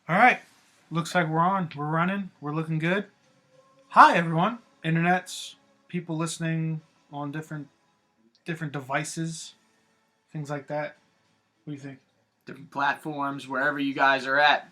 All right. Looks like we're on. We're running. We're looking good. Hi, everyone. Internets, people listening on different devices, things like that. What do you think? Different platforms, wherever you guys are at.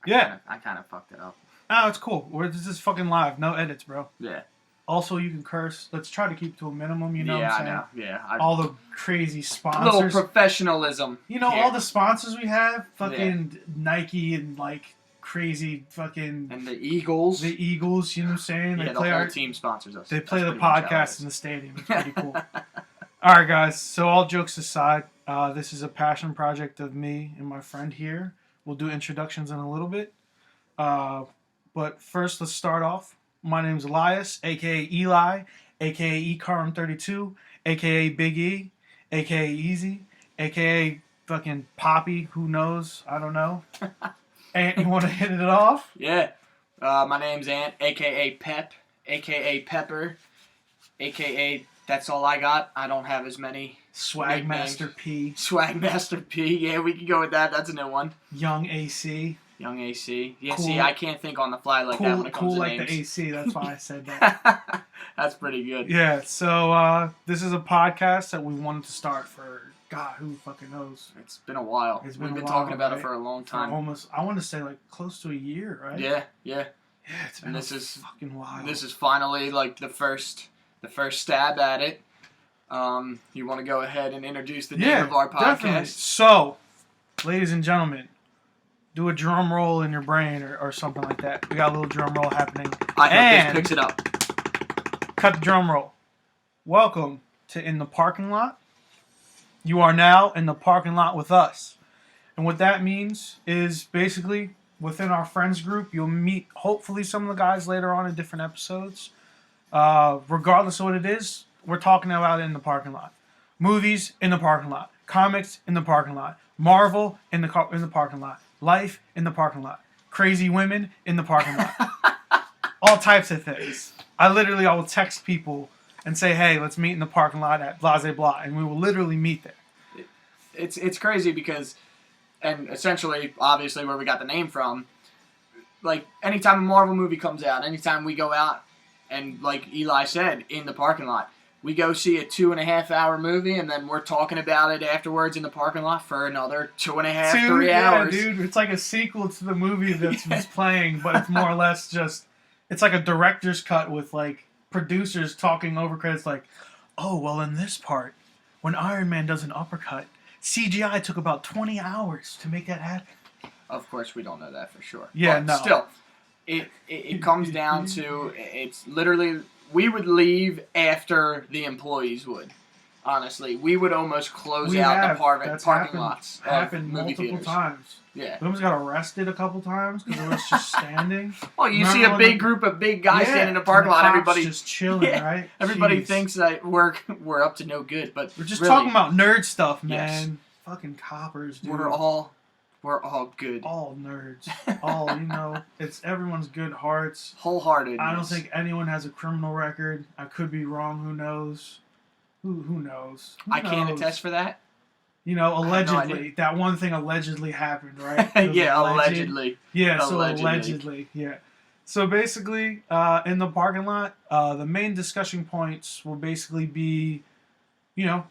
Yeah. I kind of fucked it up. Oh, it's cool. This is fucking live. No edits, bro. Yeah. Also, you can curse. Let's try to keep to a minimum. You know what I'm saying? I know. Yeah. All the crazy sponsors. Little professionalism. You know, here. all the sponsors we have, fucking Nike and like crazy fucking and the Eagles. The Eagles, you know what I'm saying? Yeah, the whole team sponsors us. They play the podcast in the stadium. It's pretty cool. All right, guys. So all jokes aside, this is a passion project of me and my friend here. We'll do introductions in a little bit. But first, let's start off. My name's Elias, a.k.a. Eli, a.k.a. eCarm32, a.k.a. Big E, a.k.a. Easy, a.k.a. fucking Poppy, who knows? I don't know. Ant, you want to hit it off? Yeah. My name's Ant, a.k.a. Pep, a.k.a. Pepper, a.k.a. That's all I got. I don't have as many. Swagmaster P. Swagmaster P. Yeah, we can go with that. That's a new one. Young AC. Young AC. Yeah, cool. See, I can't think on the fly like that when it comes to names. Cool like the AC. That's why I said that. That's pretty good. Yeah, so this is a podcast that we wanted to start for, God, who fucking knows? It's been a while. We've been talking about it for a long time. I want to say like close to a year, right? Yeah. Yeah, it's been fucking while. This is finally like the first stab at it. You want to go ahead and introduce the name of our podcast? Definitely. So, ladies and gentlemen, do a drum roll in your brain or something like that. We got a little drum roll happening. I hope this picks it up. Cut the drum roll. Welcome to In the Parking Lot. You are now in the parking lot with us. And what that means is basically within our friends group, you'll meet hopefully some of the guys later on in different episodes. Regardless of what it is, we're talking about it in the parking lot. Movies in the parking lot. Comics in the parking lot. Marvel in the parking lot. Life in the parking lot. Crazy women in the parking lot. All types of things. I will text people and say, hey, let's meet in the parking lot at blah, blah, blah. And we will literally meet there. It's crazy because, and essentially, obviously, where we got the name from, like, anytime a Marvel movie comes out, anytime we go out, and like Eli said, in the parking lot, we go see a 2.5-hour movie, and then we're talking about it afterwards in the parking lot for another 2.5, 3 hours. Yeah, dude, it's like a sequel to the movie that's playing, but it's more or less just, it's like a director's cut with like producers talking over credits like, oh, well, in this part, when Iron Man does an uppercut, CGI took about 20 hours to make that happen. Of course, we don't know that for sure. Yeah, but no. Still, it comes down to, it's literally, we would leave after the employees would. Honestly, we would almost close out the parking lots. Happened movie multiple theaters. times. Yeah. We almost got arrested a couple times because it was just standing. Oh, you see a big group of big guys standing in a parking lot. Everybody just chilling, right? Everybody thinks that we're up to no good, but we're just really, talking about nerd stuff, man. Yes. Fucking coppers, dude. We're all good. All nerds. All, it's everyone's good hearts. Wholehearted. I don't think anyone has a criminal record. I could be wrong. Who knows? Who knows? I can't attest for that. Allegedly. No, that one thing allegedly happened, right? Yeah, allegedly. Yeah, so allegedly. Yeah. So basically, in the parking lot, the main discussion points will basically be,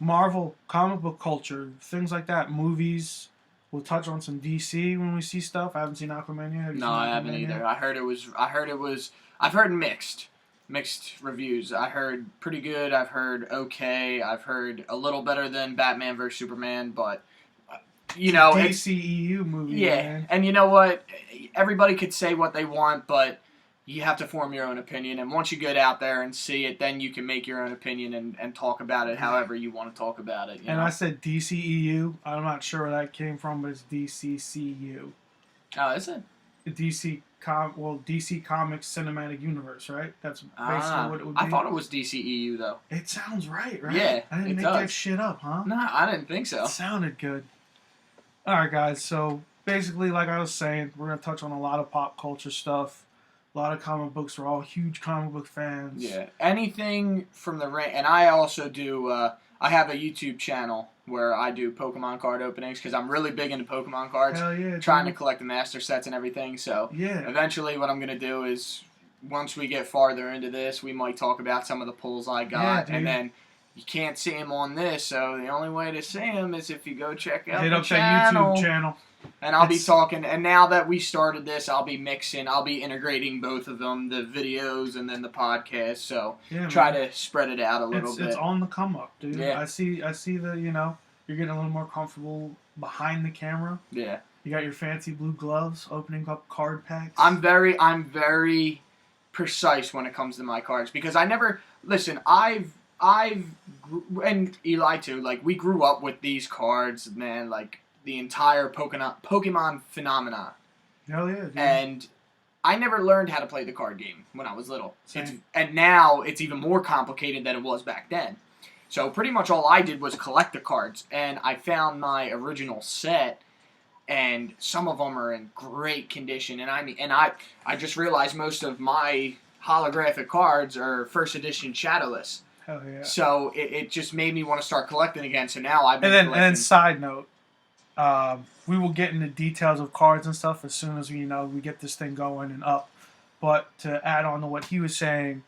Marvel, comic book culture, things like that, movies. We'll touch on some DC when we see stuff. I haven't seen Aquaman yet. No, I haven't either. I've heard mixed reviews. I heard pretty good. I've heard okay. I've heard a little better than Batman vs Superman, but DCEU movie. Yeah, man. And you know what? Everybody could say what they want, but you have to form your own opinion. And once you get out there and see it, then you can make your own opinion and talk about it however you want to talk about it. And I said DCEU. I'm not sure where that came from, but it's DCCU. Oh, is it? DC Comics Cinematic Universe, right? That's basically what it would be. I thought it was DCEU, though. It sounds right? Yeah, I didn't make that shit up, huh? No, I didn't think so. It sounded good. Alright, guys, so basically, like I was saying, we're going to touch on a lot of pop culture stuff. A lot of comic books. We're all huge comic book fans. Yeah. Anything from and I also do, I have a YouTube channel where I do Pokemon card openings because I'm really big into Pokemon cards. Hell yeah, trying to dude. collect the master sets and everything. So Yeah. eventually what I'm going to do is once we get farther into this, we might talk about some of the pulls I got. Yeah, and then you can't see them on this, so the only way to see them is if you go check out Hit the up channel. that YouTube channel. And I'll be talking, and now that we started this, I'll be integrating both of them, the videos and then the podcast, so try to spread it out a little bit. It's on the come up, dude. Yeah. I see the, you're getting a little more comfortable behind the camera. Yeah. You got your fancy blue gloves, opening up card packs. I'm very precise when it comes to my cards, because I never, listen, and Eli too, like, we grew up with these cards, man, like, the entire Pokemon phenomenon. Hell yeah, dude. And I never learned how to play the card game when I was little. Same. And now it's even more complicated than it was back then. So pretty much all I did was collect the cards. And I found my original set, and some of them are in great condition. And I just realized most of my holographic cards are first edition shadowless. Hell yeah. So it just made me want to start collecting again. So now I've been collecting. And then side note, we will get into details of cards and stuff as soon as we get this thing going and up. But to add on to what he was saying,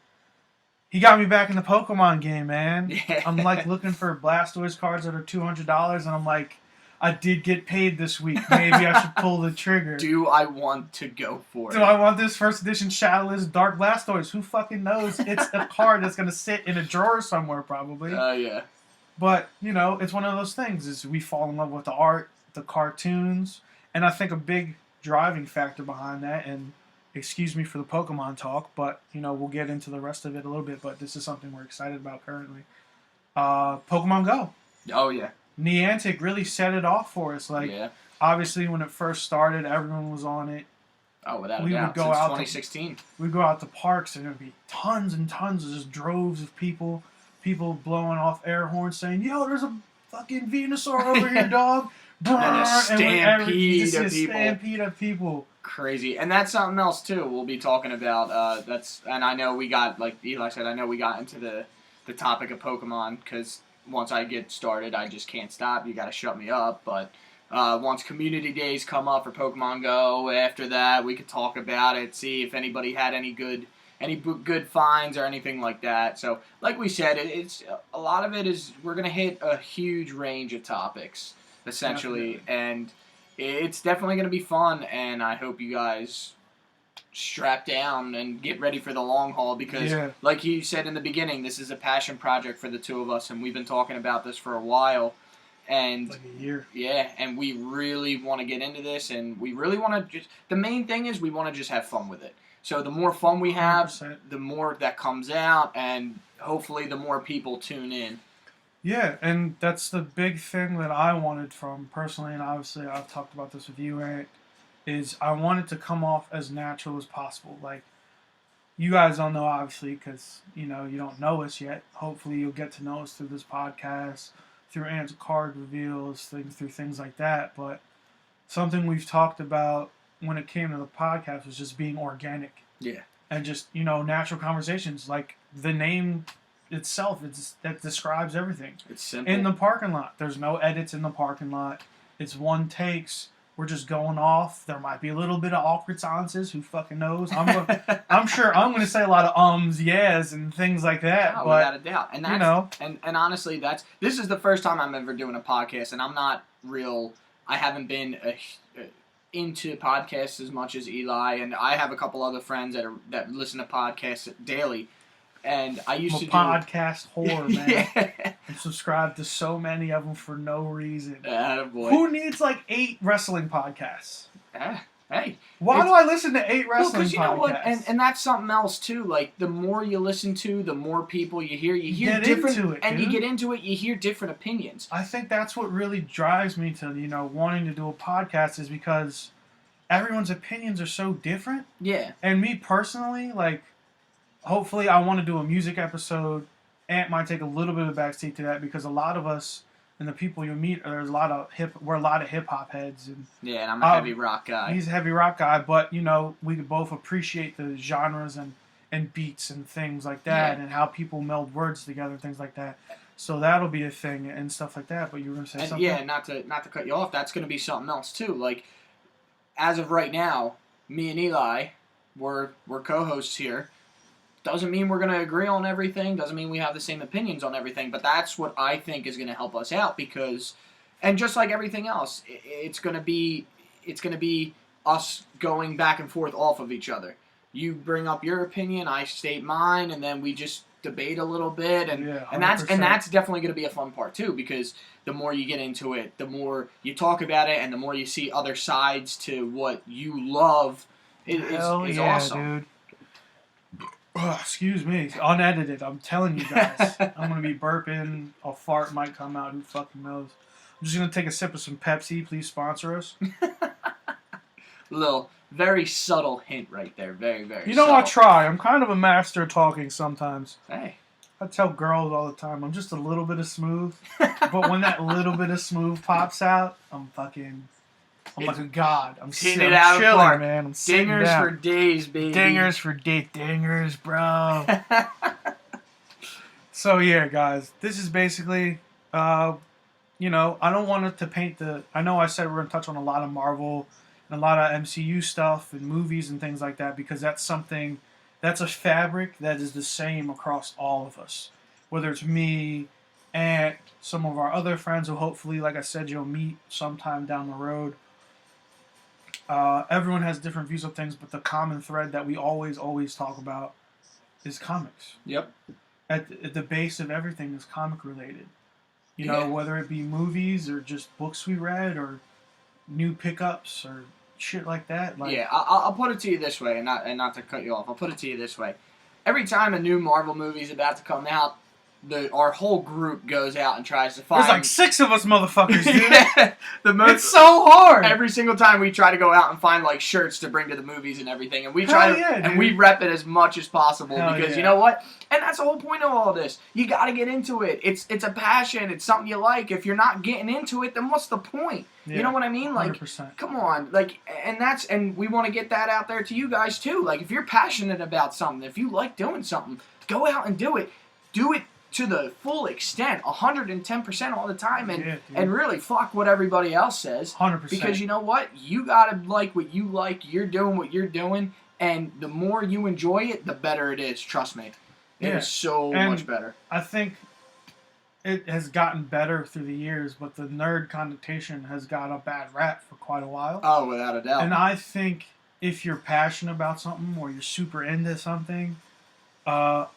he got me back in the Pokemon game, man. Yeah. I'm like looking for Blastoise cards that are $200, and I'm like, I did get paid this week. Maybe I should pull the trigger. Do I want to go for it? Do I want this first edition Shadowless Dark Blastoise? Who fucking knows? It's a card that's gonna sit in a drawer somewhere, probably. Yeah. But it's one of those things. Is we fall in love with the art, the cartoons, and I think a big driving factor behind that. And excuse me for the Pokemon talk, but we'll get into the rest of it a little bit. But this is something we're excited about currently. Pokemon Go. Oh yeah. Niantic really set it off for us. Obviously, when it first started, everyone was on it. Oh, without a doubt. Would go since 2016. We'd go out to parks, and there'd be tons and tons of just droves of people blowing off air horns saying, "Yo, there's a fucking Venusaur over here, dog!" And a stampede of people. Crazy, and that's something else too. We'll be talking about. And I know we got, like Eli said, I know we got into the topic of Pokemon because once I get started, I just can't stop. You got to shut me up. But once community days come up for Pokemon Go, after that we could talk about it, see if anybody had any good finds or anything like that. So, like we said, it's a lot of it is we're gonna hit a huge range of topics essentially, and it's definitely gonna be fun. And I hope you guys strap down and get ready for the long haul because, like you said in the beginning, this is a passion project for the two of us, and we've been talking about this for a while. And like a year. Yeah, and we really want to get into this, and we really want to the main thing is we want to just have fun with it. So the more fun we have, 100%. the more that comes out, and hopefully the more people tune in. Yeah, and that's the big thing that I wanted from personally, and obviously I've talked about this with you, Eric, is I want it to come off as natural as possible. Like, you guys don't know, obviously, because, you don't know us yet. Hopefully you'll get to know us through this podcast, through Ant's card reveals, through things like that. But something we've talked about when it came to the podcast was just being organic. Yeah. And just, natural conversations. Like, the name itself, that describes everything. It's simple. In the parking lot. There's no edits in the parking lot. It's one takes. We're just going off. There might be a little bit of awkward silences. Who fucking knows? I'm sure I'm going to say a lot of ums, yes, and things like that. Oh, but, without a doubt. And that's, and honestly, this is the first time I'm ever doing a podcast, and I'm not I haven't been into podcasts as much as Eli, and I have a couple other friends that listen to podcasts daily. And I used to do podcast whore, man. Yeah. I'm subscribed to so many of them for no reason. Attaboy. Who needs like 8 wrestling podcasts? Hey. Why do I listen to 8 wrestling podcasts? You know what? And that's something else too. Like, the more you listen to, the more people you hear. You hear different, into it, and dude. you get into it. You hear different opinions. I think that's what really drives me to wanting to do a podcast is because everyone's opinions are so different. Yeah. And me personally, like, hopefully I want to do a music episode. Ant might take a little bit of a backseat to that because a lot of us and the people you meet, we're a lot of hip hop heads. And yeah, and I'm a heavy rock guy. He's a heavy rock guy, but we could both appreciate the genres and beats and things like that, and how people meld words together and things like that. So that'll be a thing and stuff like that. But you were gonna say And something? yeah, not to cut you off, that's going to be something else too. Like, as of right now, me and Eli, we're co-hosts here. Doesn't mean we're going to agree on everything. Doesn't mean we have the same opinions on everything. But that's what I think is going to help us out because, and just like everything else, it's going to be us going back and forth off of each other. You bring up your opinion, I state mine, and then we just debate a little bit, and Yeah, and that's 100%. definitely going to be a fun part too because the more you get into it, the more you talk about it, and the more you see other sides to what you love. Hell Is yeah, awesome. dude. Ugh, excuse me. Unedited. I'm telling you guys. I'm gonna be burping. A fart might come out. Who fucking knows? I'm just gonna take a sip of some Pepsi. Please sponsor us. Little, very subtle hint right there. Very, very You know, subtle. I try. I'm kind of a master talking sometimes. Hey. I tell girls all the time, I'm just a little bit of smooth. But when that little bit of smooth pops out, I'm like a god. I'm hitting it out of the chilling, park. man. I'm sitting Dingers down. for days, baby. Dingers for dingers, bro. So yeah, guys, this is basically, you know, I don't want it to paint the. I know I said we're gonna touch on a lot of Marvel and a lot of MCU stuff and movies and things like that because that's something, that's a fabric that is the same across all of us. Whether it's me and some of our other friends who hopefully, like I said, you'll meet sometime down the road. Everyone has different views of things, but the common thread that we always talk about is comics. Yep. At the base of everything is comic related. You know, whether it be movies or just books we read or new pickups or shit like that. Like, yeah, I'll put it to you this way, and not to cut you off. I'll put it to you this way: every time a new Marvel movie is about to come out, our whole group goes out and tries to find. There's like 6 of us motherfuckers, dude. Yeah, it's so hard. Every single time we try to go out and find like shirts to bring to the movies and everything, and we try and we rep it as much as possible because you know what? And that's the whole point of all this. You got to get into it. It's a passion. It's something you like. If you're not getting into it, then what's the point? Yeah, you know what I mean? Like, 100%. Come on, like, and we want to get that out there to you guys too. Like, if you're passionate about something, if you like doing something, go out and do it. Do it to the full extent, 110% all the time, and really fuck what everybody else says. 100%. Because you know what? You gotta like what you like. You're doing what you're doing, and the more you enjoy it, the better it is. Trust me. It is so much better. I think it has gotten better through the years, but the nerd connotation has got a bad rap for quite a while. Oh, without a doubt. And I think if you're passionate about something or you're super into something,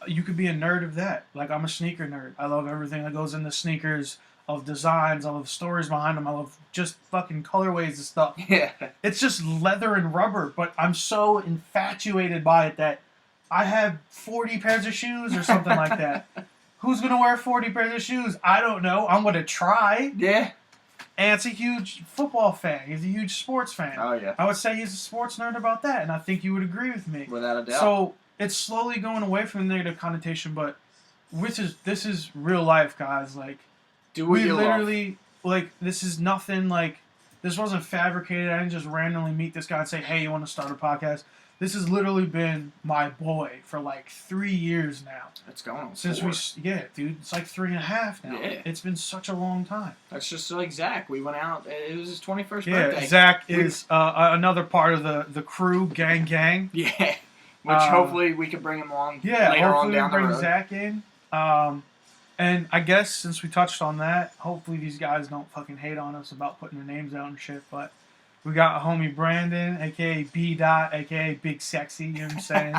you could be a nerd of that. Like, I'm a sneaker nerd. I love everything that goes into sneakers. I love designs. I love stories behind them. I love just fucking colorways and stuff. Yeah. It's just leather and rubber, but I'm so infatuated by it that I have 40 pairs of shoes or something like that. Who's going to wear 40 pairs of shoes? I don't know. I'm going to try. Yeah. And it's a huge football fan. He's a huge sports fan. Oh, yeah. I would say he's a sports nerd about that, and I think you would agree with me. Without a doubt. So it's slowly going away from the negative connotation, but this is real life, guys. Like, do what you literally love. Like, this is nothing like, this wasn't fabricated. I didn't just randomly meet this guy and say, hey, you want to start a podcast? This has literally been my boy for like 3 years now. It's going on. Since dude, it's like 3.5 now. Yeah. It's been such a long time. That's just like Zach. We went out. It was his 21st birthday. Yeah, Zach is another part of the crew, gang. Yeah. Which hopefully we can bring him on later on down the road. Bring Zach in. And I guess since we touched on that, hopefully these guys don't fucking hate on us about putting their names out and shit, but we got a homie Brandon, a.k.a. B. Dot, a.k.a. Big Sexy, you know what I'm saying?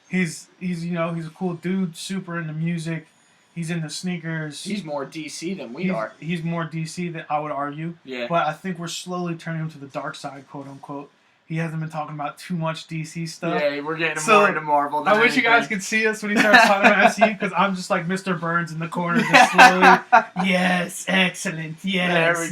he's he's a cool dude, super into music. He's into sneakers. He's more DC than we are. He's more DC than I would argue. Yeah. But I think we're slowly turning him to the dark side, quote unquote. He hasn't been talking about too much DC stuff. Yeah, we're getting more into Marvel than I wish you guys could see us when he starts talking about MCU, because I'm just like Mr. Burns in the corner, just slowly. Yes, excellent. Yes,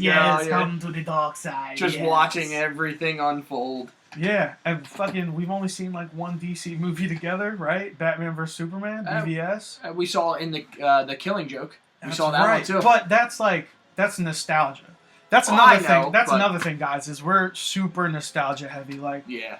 come to the dark side. Just watching everything unfold. Yeah, and fucking, we've only seen like one DC movie together, right? Batman vs Superman, BVS. We saw in the Killing Joke. We saw that one too. But that's nostalgia. That's another thing. That's another thing, guys. Is we're super nostalgia heavy. Like, yeah,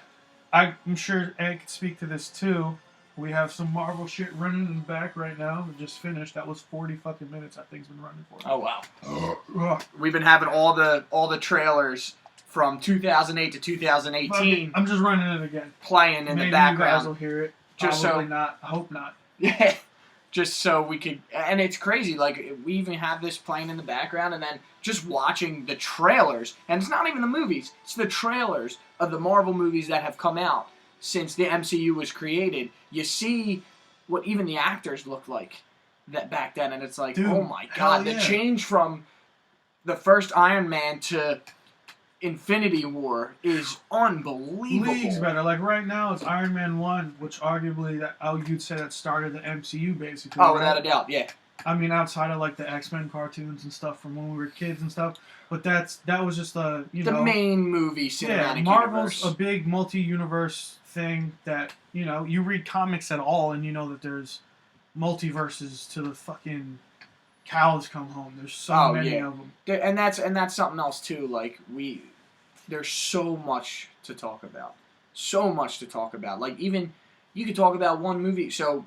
I'm sure Ed could speak to this too. We have some Marvel shit running in the back right now. We just finished. That was 40 fucking minutes. That thing's been running for. Oh wow. We've been having all the trailers from 2008 to 2018. I'm just running it again. Playing in the background. Maybe you guys will hear it. Just Probably so not. I hope not. Yeah. Just so we could, and it's crazy. Like we even have this playing in the background, and then just watching the trailers. And it's not even the movies; it's the trailers of the Marvel movies that have come out since the MCU was created. You see what even the actors looked like that back then, and it's like, dude, oh my god, the change from the first Iron Man to Infinity War is unbelievable. Leagues better. Like right now, it's Iron Man 1, which arguably you'd say that started the MCU basically. Oh, without a doubt, yeah. I mean, outside of like the X-Men cartoons and stuff from when we were kids and stuff, but that was just the main movie cinematic Marvel's universe. A big multi-universe thing that you read comics at all and you know that there's multiverses to the fucking cows come home. There's so many of them, and that's something else too. Like there's so much to talk about, so much to talk about. Like even you could talk about one movie. So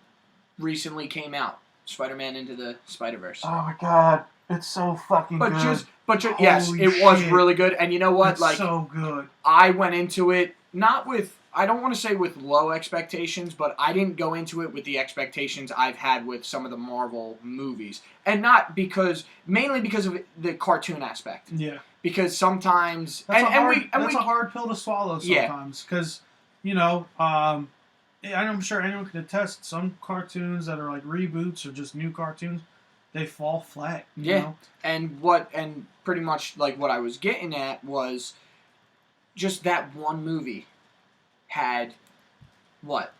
recently came out, Spider-Man Into the Spiderverse. Oh my god, it's so fucking good. But yes, it was really good. And you know what? It's so good. I went into it not with, I don't want to say with low expectations, but I didn't go into it with the expectations I've had with some of the Marvel movies. And not mainly because of the cartoon aspect. Yeah. Because sometimes... That's a hard pill to swallow sometimes. Because, I'm sure anyone can attest, some cartoons that are like reboots or just new cartoons, they fall flat. You know? And pretty much like what I was getting at was just that one movie had,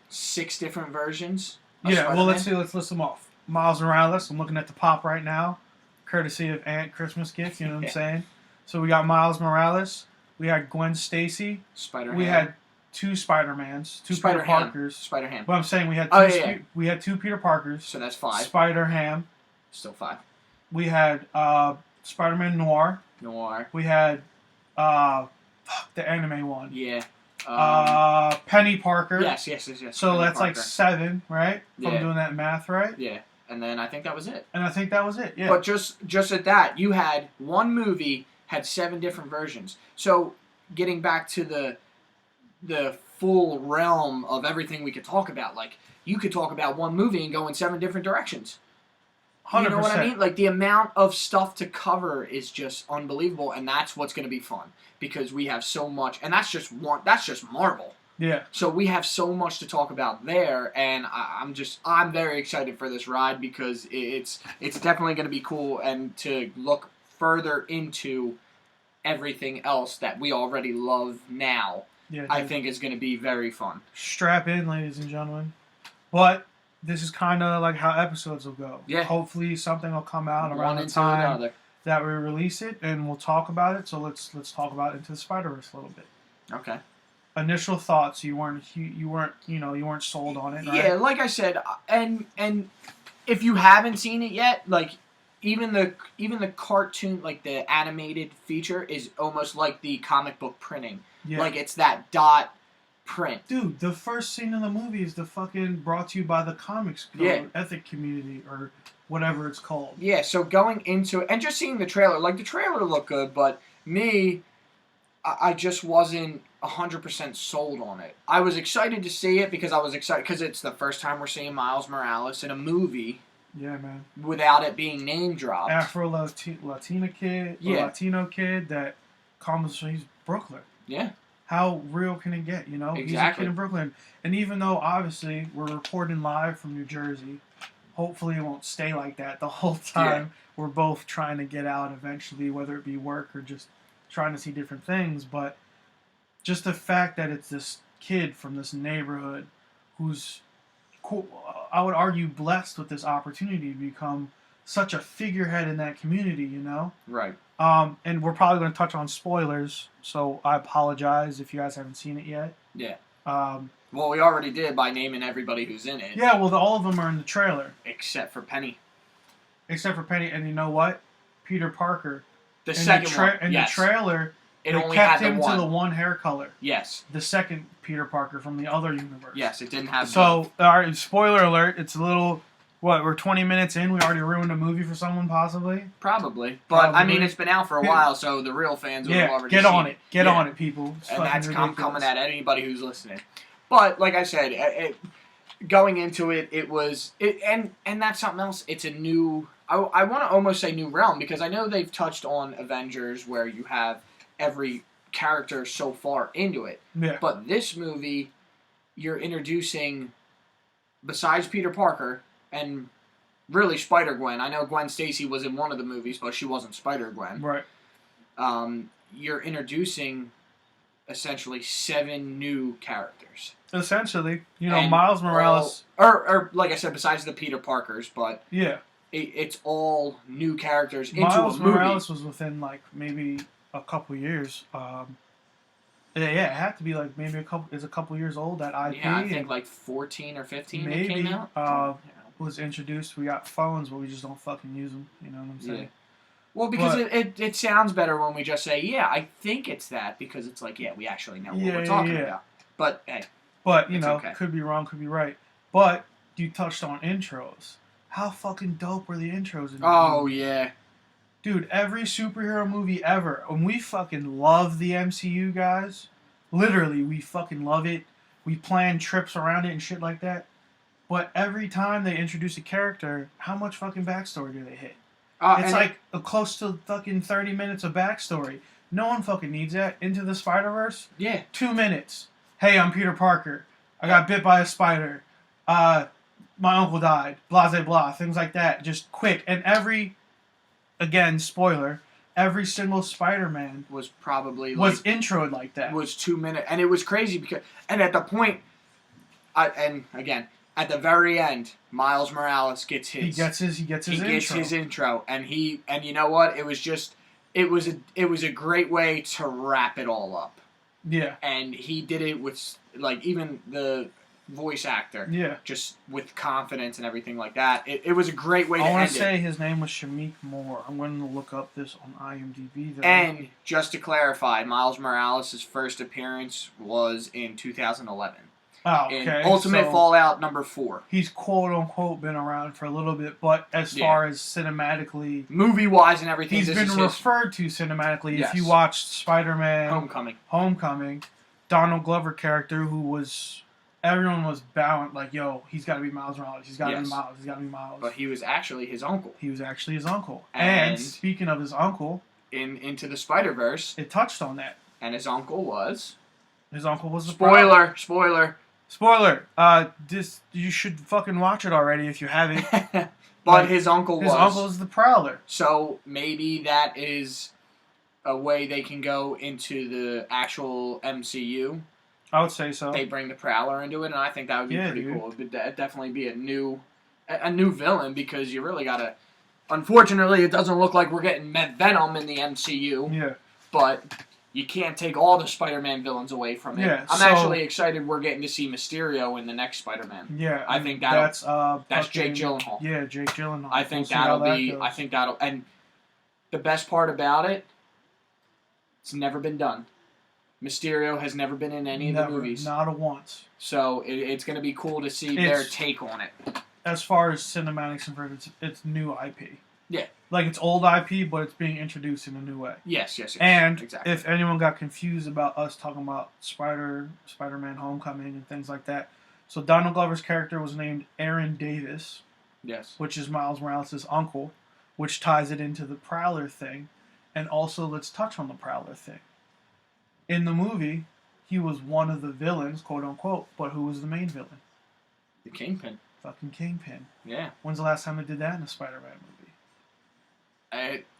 6 different versions? Yeah, well, let's list them off. Miles Morales, I'm looking at the pop right now, courtesy of Aunt Christmas gift, you know what I'm saying? So we got Miles Morales, we had Gwen Stacy, Spider-Ham. We had 2 Spider-Mans, 2 Peter Parkers. Spider-Ham. But I'm saying we had we had 2 Peter Parkers. So that's 5. Spider-Ham. Still 5. We had Spider-Man Noir. We had the anime one. Yeah. Penny Parker. Yes. So Penny that's Parker. like 7, right? If I'm doing that math right. Yeah. And then I think that was it. Yeah. But just at that, you had one movie had 7 different versions. So getting back to the full realm of everything we could talk about, like you could talk about one movie and go in 7 different directions. 100%. You know what I mean? Like the amount of stuff to cover is just unbelievable, and that's what's going to be fun because we have so much, and that's just Marvel. Yeah. So we have so much to talk about there, and I'm very excited for this ride because it's definitely going to be cool and to look further into everything else that we already love now. Yeah, I think is going to be very fun. Strap in, ladies and gentlemen. But this is kind of like how episodes will go. Yeah. Hopefully something will come out around the time that we release it, and we'll talk about it. So let's talk about Into the Spiderverse a little bit. Okay. Initial thoughts. You weren't sold on it, right? Yeah, like I said, and if you haven't seen it yet, like even the cartoon, like the animated feature, is almost like the comic book printing. Yeah. Like it's that dot print. Dude, the first scene in the movie is the fucking brought to you by the comics code ethic community or whatever it's called. Yeah, so going into it and just seeing the trailer, like the trailer looked good, but me, I just wasn't 100% sold on it. I was excited to see it because it's the first time we're seeing Miles Morales in a movie. Yeah, man. Without it being name dropped. Latino kid that comes from Brooklyn. Yeah. How real can it get, Exactly. He's a kid in Brooklyn. And even though, obviously, we're reporting live from New Jersey, hopefully it won't stay like that the whole time. Yeah. We're both trying to get out eventually, whether it be work or just trying to see different things. But just the fact that it's this kid from this neighborhood who's, I would argue, blessed with this opportunity to become such a figurehead in that community, Right. And we're probably going to touch on spoilers, so I apologize if you guys haven't seen it yet. Yeah. Well, we already did by naming everybody who's in it. Yeah, well, all of them are in the trailer. Except for Penny. And you know what? Peter Parker. The second one, the trailer, It They only kept had him the one. to the one hair color. Yes. The second Peter Parker from the other universe. Yes, it didn't have. So, alright, spoiler alert. It's a little. What? We're 20 minutes in. We already ruined a movie for someone, possibly. Probably, but I mean, it's been out for a while, so the real fans would have already get on seen it. Get on it, people. It's and that's ridiculous. coming at anybody who's listening. But like I said, going into it, and that's something else. It's a new. I want to almost say new realm because I know they've touched on Avengers where you have every character so far into it. Yeah. But this movie, you're introducing, besides Peter Parker and really Spider-Gwen. I know Gwen Stacy was in one of the movies, but she wasn't Spider-Gwen. Right. You're introducing essentially 7 new characters. Essentially, And Miles Morales. Or like I said, besides the Peter Parkers, but Yeah. it's all new characters into Miles a movie. Morales was within like maybe a couple years. Yeah, it had to be like maybe a couple years old. That IP. Yeah, I think like 14 or 15 maybe it came out. Was introduced. We got phones, but we just don't fucking use them. You know what I'm saying? Yeah. Well, because it sounds better when we just say, yeah, I think it's that, because it's like, yeah, we actually know what we're talking about. But, hey. But, okay. Could be wrong, could be right. But, you touched on intros. How fucking dope were the intros in the movie? Yeah. Dude, every superhero movie ever, and we fucking love the MCU, guys. Literally, we fucking love it. We plan trips around it and shit like that. But every time they introduce a character, how much fucking backstory do they hit? It's like close to fucking 30 minutes of backstory. No one fucking needs that. Into the Spiderverse? Yeah. 2 minutes. Hey, I'm Peter Parker. I got bit by a spider. My uncle died. Blah, blah, blah. Things like that. Just quick. And again, spoiler, every single Spider-Man was probably was introed like that. Was 2 minutes. And it was crazy because, and at the point, at the very end, Miles Morales gets his. He gets his intro. And you know what? It was a great way to wrap it all up. Yeah. And he did it with, like, even the voice actor. Yeah. Just with confidence and everything like that. It was a great way to end it. I want to say his name was Shameik Moore. I'm going to look up this on IMDb. And just to clarify, Miles Morales' first appearance was in 2011. Oh, okay. In Ultimate Fallout number 4. He's quote-unquote been around for a little bit, but as far as cinematically... movie-wise and everything, he's been referred to cinematically. Yes. If you watched Spider-Man... Homecoming. Donald Glover character who was... Everyone was bowing, like, yo, he's got to be Miles Morales. He's got to be Miles. He's got to be Miles. But he was actually his uncle. And speaking of his uncle... Into the Spiderverse... It touched on that. And his uncle was... His uncle was the Spoiler. You should fucking watch it already if you haven't. But his uncle is the Prowler. So maybe that is a way they can go into the actual MCU. I would say so. They bring the Prowler into it, and I think that would be pretty cool. It would definitely be a new villain, because you really gotta... Unfortunately, it doesn't look like we're getting Venom in the MCU. Yeah. But... you can't take all the Spider-Man villains away from it. Yeah, I'm actually excited we're getting to see Mysterio in the next Spider-Man. Yeah, I think that's Jake Gyllenhaal. Yeah, Jake Gyllenhaal. I think that'll and the best part about it, it's never been done. Mysterio has never been in any of the movies. Not a once. So it's going to be cool to see their take on it. As far as cinematics and it's new IP. Yeah. Like, it's old IP, but it's being introduced in a new way. Yes. And exactly. If anyone got confused about us talking about Spider-Man Homecoming and things like that, so Donald Glover's character was named Aaron Davis. Yes. Which is Miles Morales' uncle, which ties it into the Prowler thing. And also, let's touch on the Prowler thing. In the movie, he was one of the villains, quote-unquote, but who was the main villain? The Kingpin. Fucking Kingpin. Yeah. When's the last time they did that in a Spider-Man movie?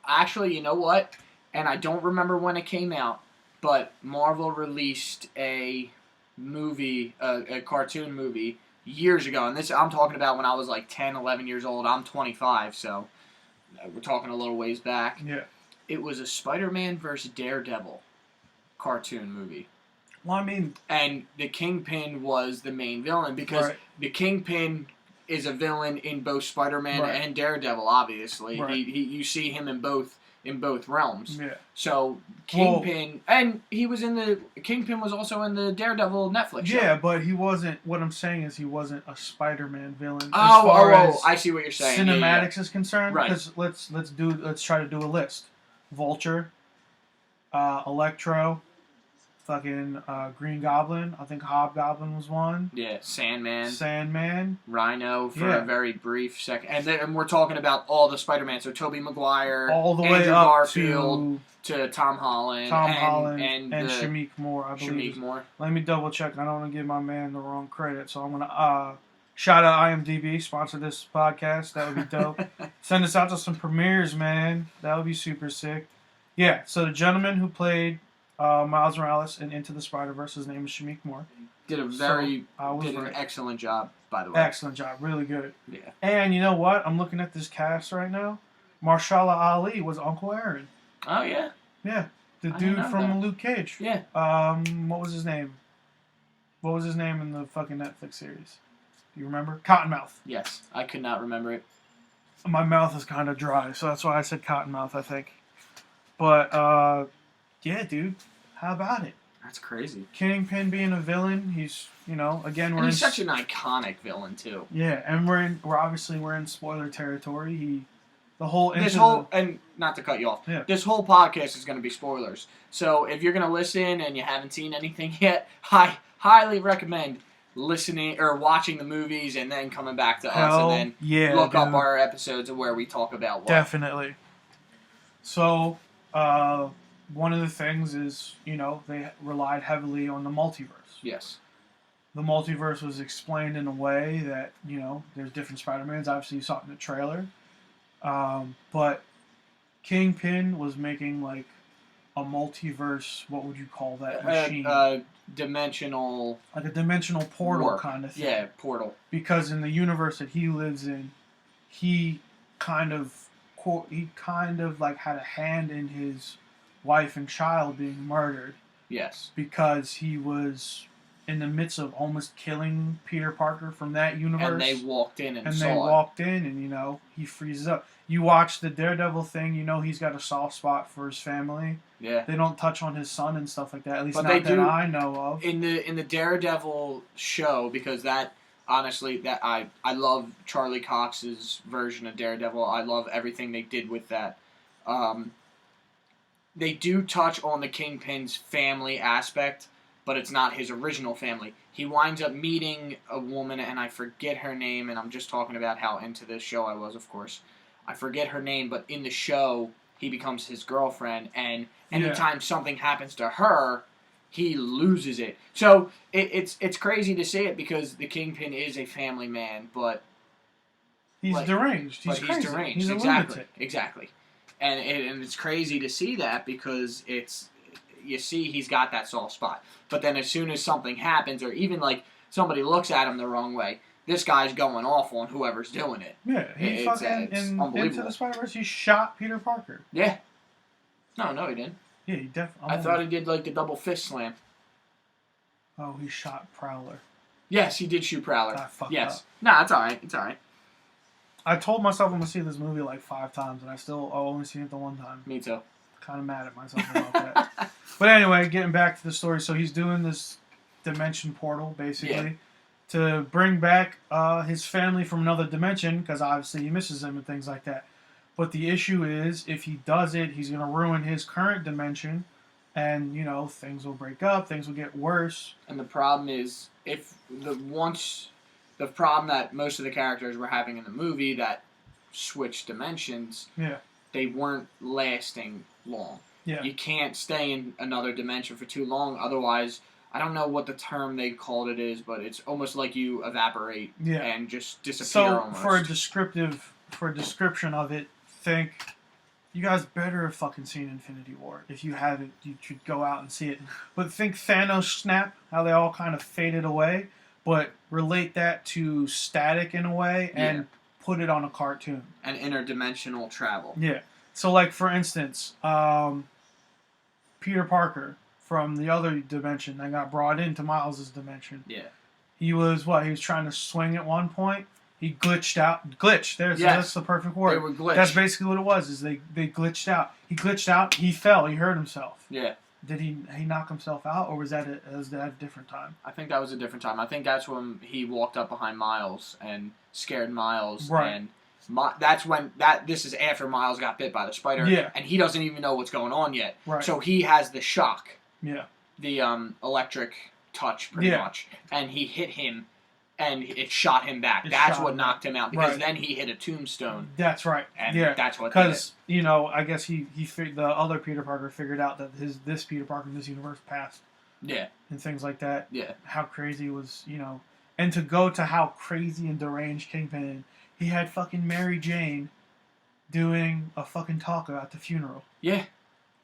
Actually, you know what? And I don't remember when it came out, but Marvel released a movie, a cartoon movie, years ago. And this I'm talking about when I was like 10, 11 years old. I'm 25, so we're talking a little ways back. Yeah. It was a Spider-Man versus Daredevil cartoon movie. Well, I mean... And the Kingpin was the main villain, because the Kingpin... is a villain in both Spider-Man and Daredevil, obviously. Right. You see him in both in both realms. Yeah. So Kingpin, and Kingpin was also in the Daredevil Netflix show. Yeah, but he wasn't. What I'm saying is he wasn't a Spider-Man villain. I see what you're saying. Cinematics is concerned, right? Because let's try to do a list. Vulture, Electro, fucking Green Goblin. I think Hobgoblin was one. Yeah, Sandman. Rhino for a very brief second, and we're talking about all the Spider-Man. So Tobey Maguire, all the Andrew way up Garfield to Tom Holland, and Shameik Moore. I believe. Shameik Moore. Let me double check. I don't want to give my man the wrong credit, so I'm gonna shout out IMDb, sponsor this podcast. That would be dope. Send us out to some premieres, man. That would be super sick. Yeah. So the gentleman who played Miles Morales in Into the Spiderverse, his name is Shameik Moore. Did an excellent job, by the way. Excellent job, really good. Yeah. And you know what? I'm looking at this cast right now. Marshala Ali was Uncle Aaron. Oh yeah. Yeah, the dude from Luke Cage. Yeah. What was his name? What was his name in the fucking Netflix series? Do you remember? Cottonmouth. Yes, I could not remember it. My mouth is kind of dry, so that's why I said Cottonmouth, I think. But yeah, dude, how about it? That's crazy. Kingpin being a villain, he's again he's such an iconic villain too. Yeah, and we're in spoiler territory. And not to cut you off, this whole podcast is going to be spoilers. So if you're going to listen and you haven't seen anything yet, I highly recommend listening or watching the movies and then coming back to us and then look up our episodes of where we talk about what. Definitely. So, one of the things is, they relied heavily on the multiverse. Yes. The multiverse was explained in a way that, there's different Spider-Mans. Obviously, you saw it in the trailer. But Kingpin was making, like, a multiverse, what would you call that machine? Dimensional... Like a dimensional portal kind of thing. Yeah, portal. Because in the universe that he lives in, he kind of like had a hand in his wife and child being murdered. Yes. Because he was in the midst of almost killing Peter Parker from that universe. And they walked in and he freezes up. You watch the Daredevil thing, he's got a soft spot for his family. Yeah. They don't touch on his son and stuff like that, at least not that I know of. In the Daredevil show, because that, honestly, that I love Charlie Cox's version of Daredevil. I love everything they did with that. They do touch on the Kingpin's family aspect, but it's not his original family. He winds up meeting a woman, and I forget her name, and I'm just talking about how into this show I was, of course. I forget her name, but in the show, he becomes his girlfriend, and anytime something happens to her, he loses it. So it's crazy to say it because the Kingpin is a family man, but he's deranged. He's crazy. He's deranged. He's a lunatic. Exactly. And it's crazy to see that because you see he's got that soft spot. But then as soon as something happens, or even like somebody looks at him the wrong way, this guy's going off on whoever's doing it. Yeah, he fucking Into the Spiderverse, he shot Peter Parker. Yeah. No, he didn't. Yeah, he definitely. I thought he did like the double fist slam. Oh, he shot Prowler. Yes, he did shoot Prowler. I fucked yes. up. No, it's alright. It's alright. I told myself I'm gonna see this movie like 5 times, and I've only seen it the one time. Me too. Kind of mad at myself about that. But anyway, getting back to the story, so he's doing this dimension portal basically to bring back his family from another dimension because obviously he misses them and things like that. But the issue is, if he does it, he's gonna ruin his current dimension, and things will break up, things will get worse. And the problem is, the problem that most of the characters were having in the movie that switched dimensions, they weren't lasting long. Yeah. You can't stay in another dimension for too long, otherwise, I don't know what the term they called it is, but it's almost like you evaporate and just disappear almost. So, for a description of it, think, you guys better have fucking seen Infinity War. If you haven't, you should go out and see it. But think Thanos snap, how they all kind of faded away, but relate that to static in a way and put it on a cartoon. And interdimensional travel. Yeah. So, like, for instance, Peter Parker from the other dimension that got brought into Miles' dimension. Yeah. He was trying to swing at one point. He glitched out. Glitched. That's the perfect word. They were glitched. That's basically what it was. Is they glitched out. He glitched out. He fell. He hurt himself. Yeah. Did he knock himself out, or was that a different time? I think that was a different time. I think that's when he walked up behind Miles and scared Miles. Right. And that's when this is after Miles got bit by the spider. Yeah. And he doesn't even know what's going on yet. Right. So he has the shock. Yeah. The electric touch, pretty much. And he hit him, and it shot him back. That's what knocked him out. Because then he hit a tombstone. That's right. And that's what because I guess the other Peter Parker figured out that this Peter Parker in this universe passed. Yeah. And things like that. Yeah. How crazy it was, and to go to how crazy and deranged Kingpin. He had fucking Mary Jane doing a fucking talk about the funeral. Yeah.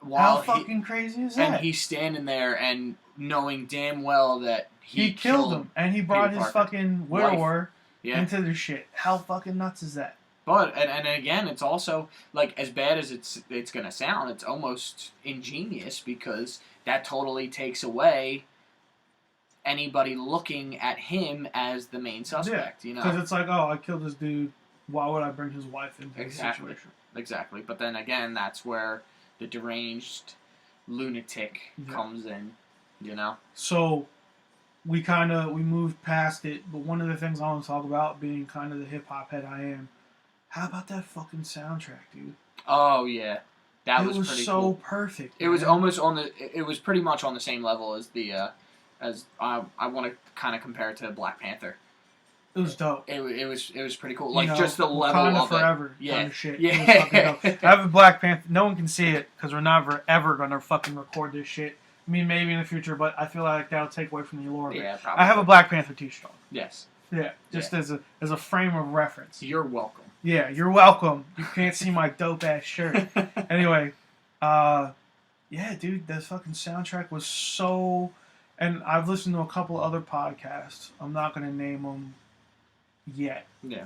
How fucking crazy is that? And he's standing there and knowing damn well that he killed him, and he brought his fucking widower into the shit. How fucking nuts is that? But and again, it's also like as bad as it's gonna sound, it's almost ingenious because that totally takes away anybody looking at him as the main suspect. Because it's like, oh, I killed this dude. Why would I bring his wife into this situation? Exactly. But then again, that's where the deranged lunatic comes in. So we moved past it, but one of the things I want to talk about, being kind of the hip hop head I am, how about that fucking soundtrack, dude? Oh yeah, that was pretty so cool. Perfect. It was almost it was pretty much on the same level as the I want to kind of compare it to Black Panther. It was dope. It was pretty cool. Like just the level of forever it. Yeah. Kind of shit. Yeah. I have a Black Panther. No one can see it because we're never ever gonna fucking record this shit. I mean, maybe in the future, but I feel like that'll take away from the allure of it. Yeah, probably. I have a Black Panther t-shirt. Yes. Yeah, just as a frame of reference. You're welcome. Yeah, you're welcome. You can't see my dope ass shirt. Anyway, yeah, dude, this fucking soundtrack was so. And I've listened to a couple of other podcasts. I'm not gonna name them yet. Yeah.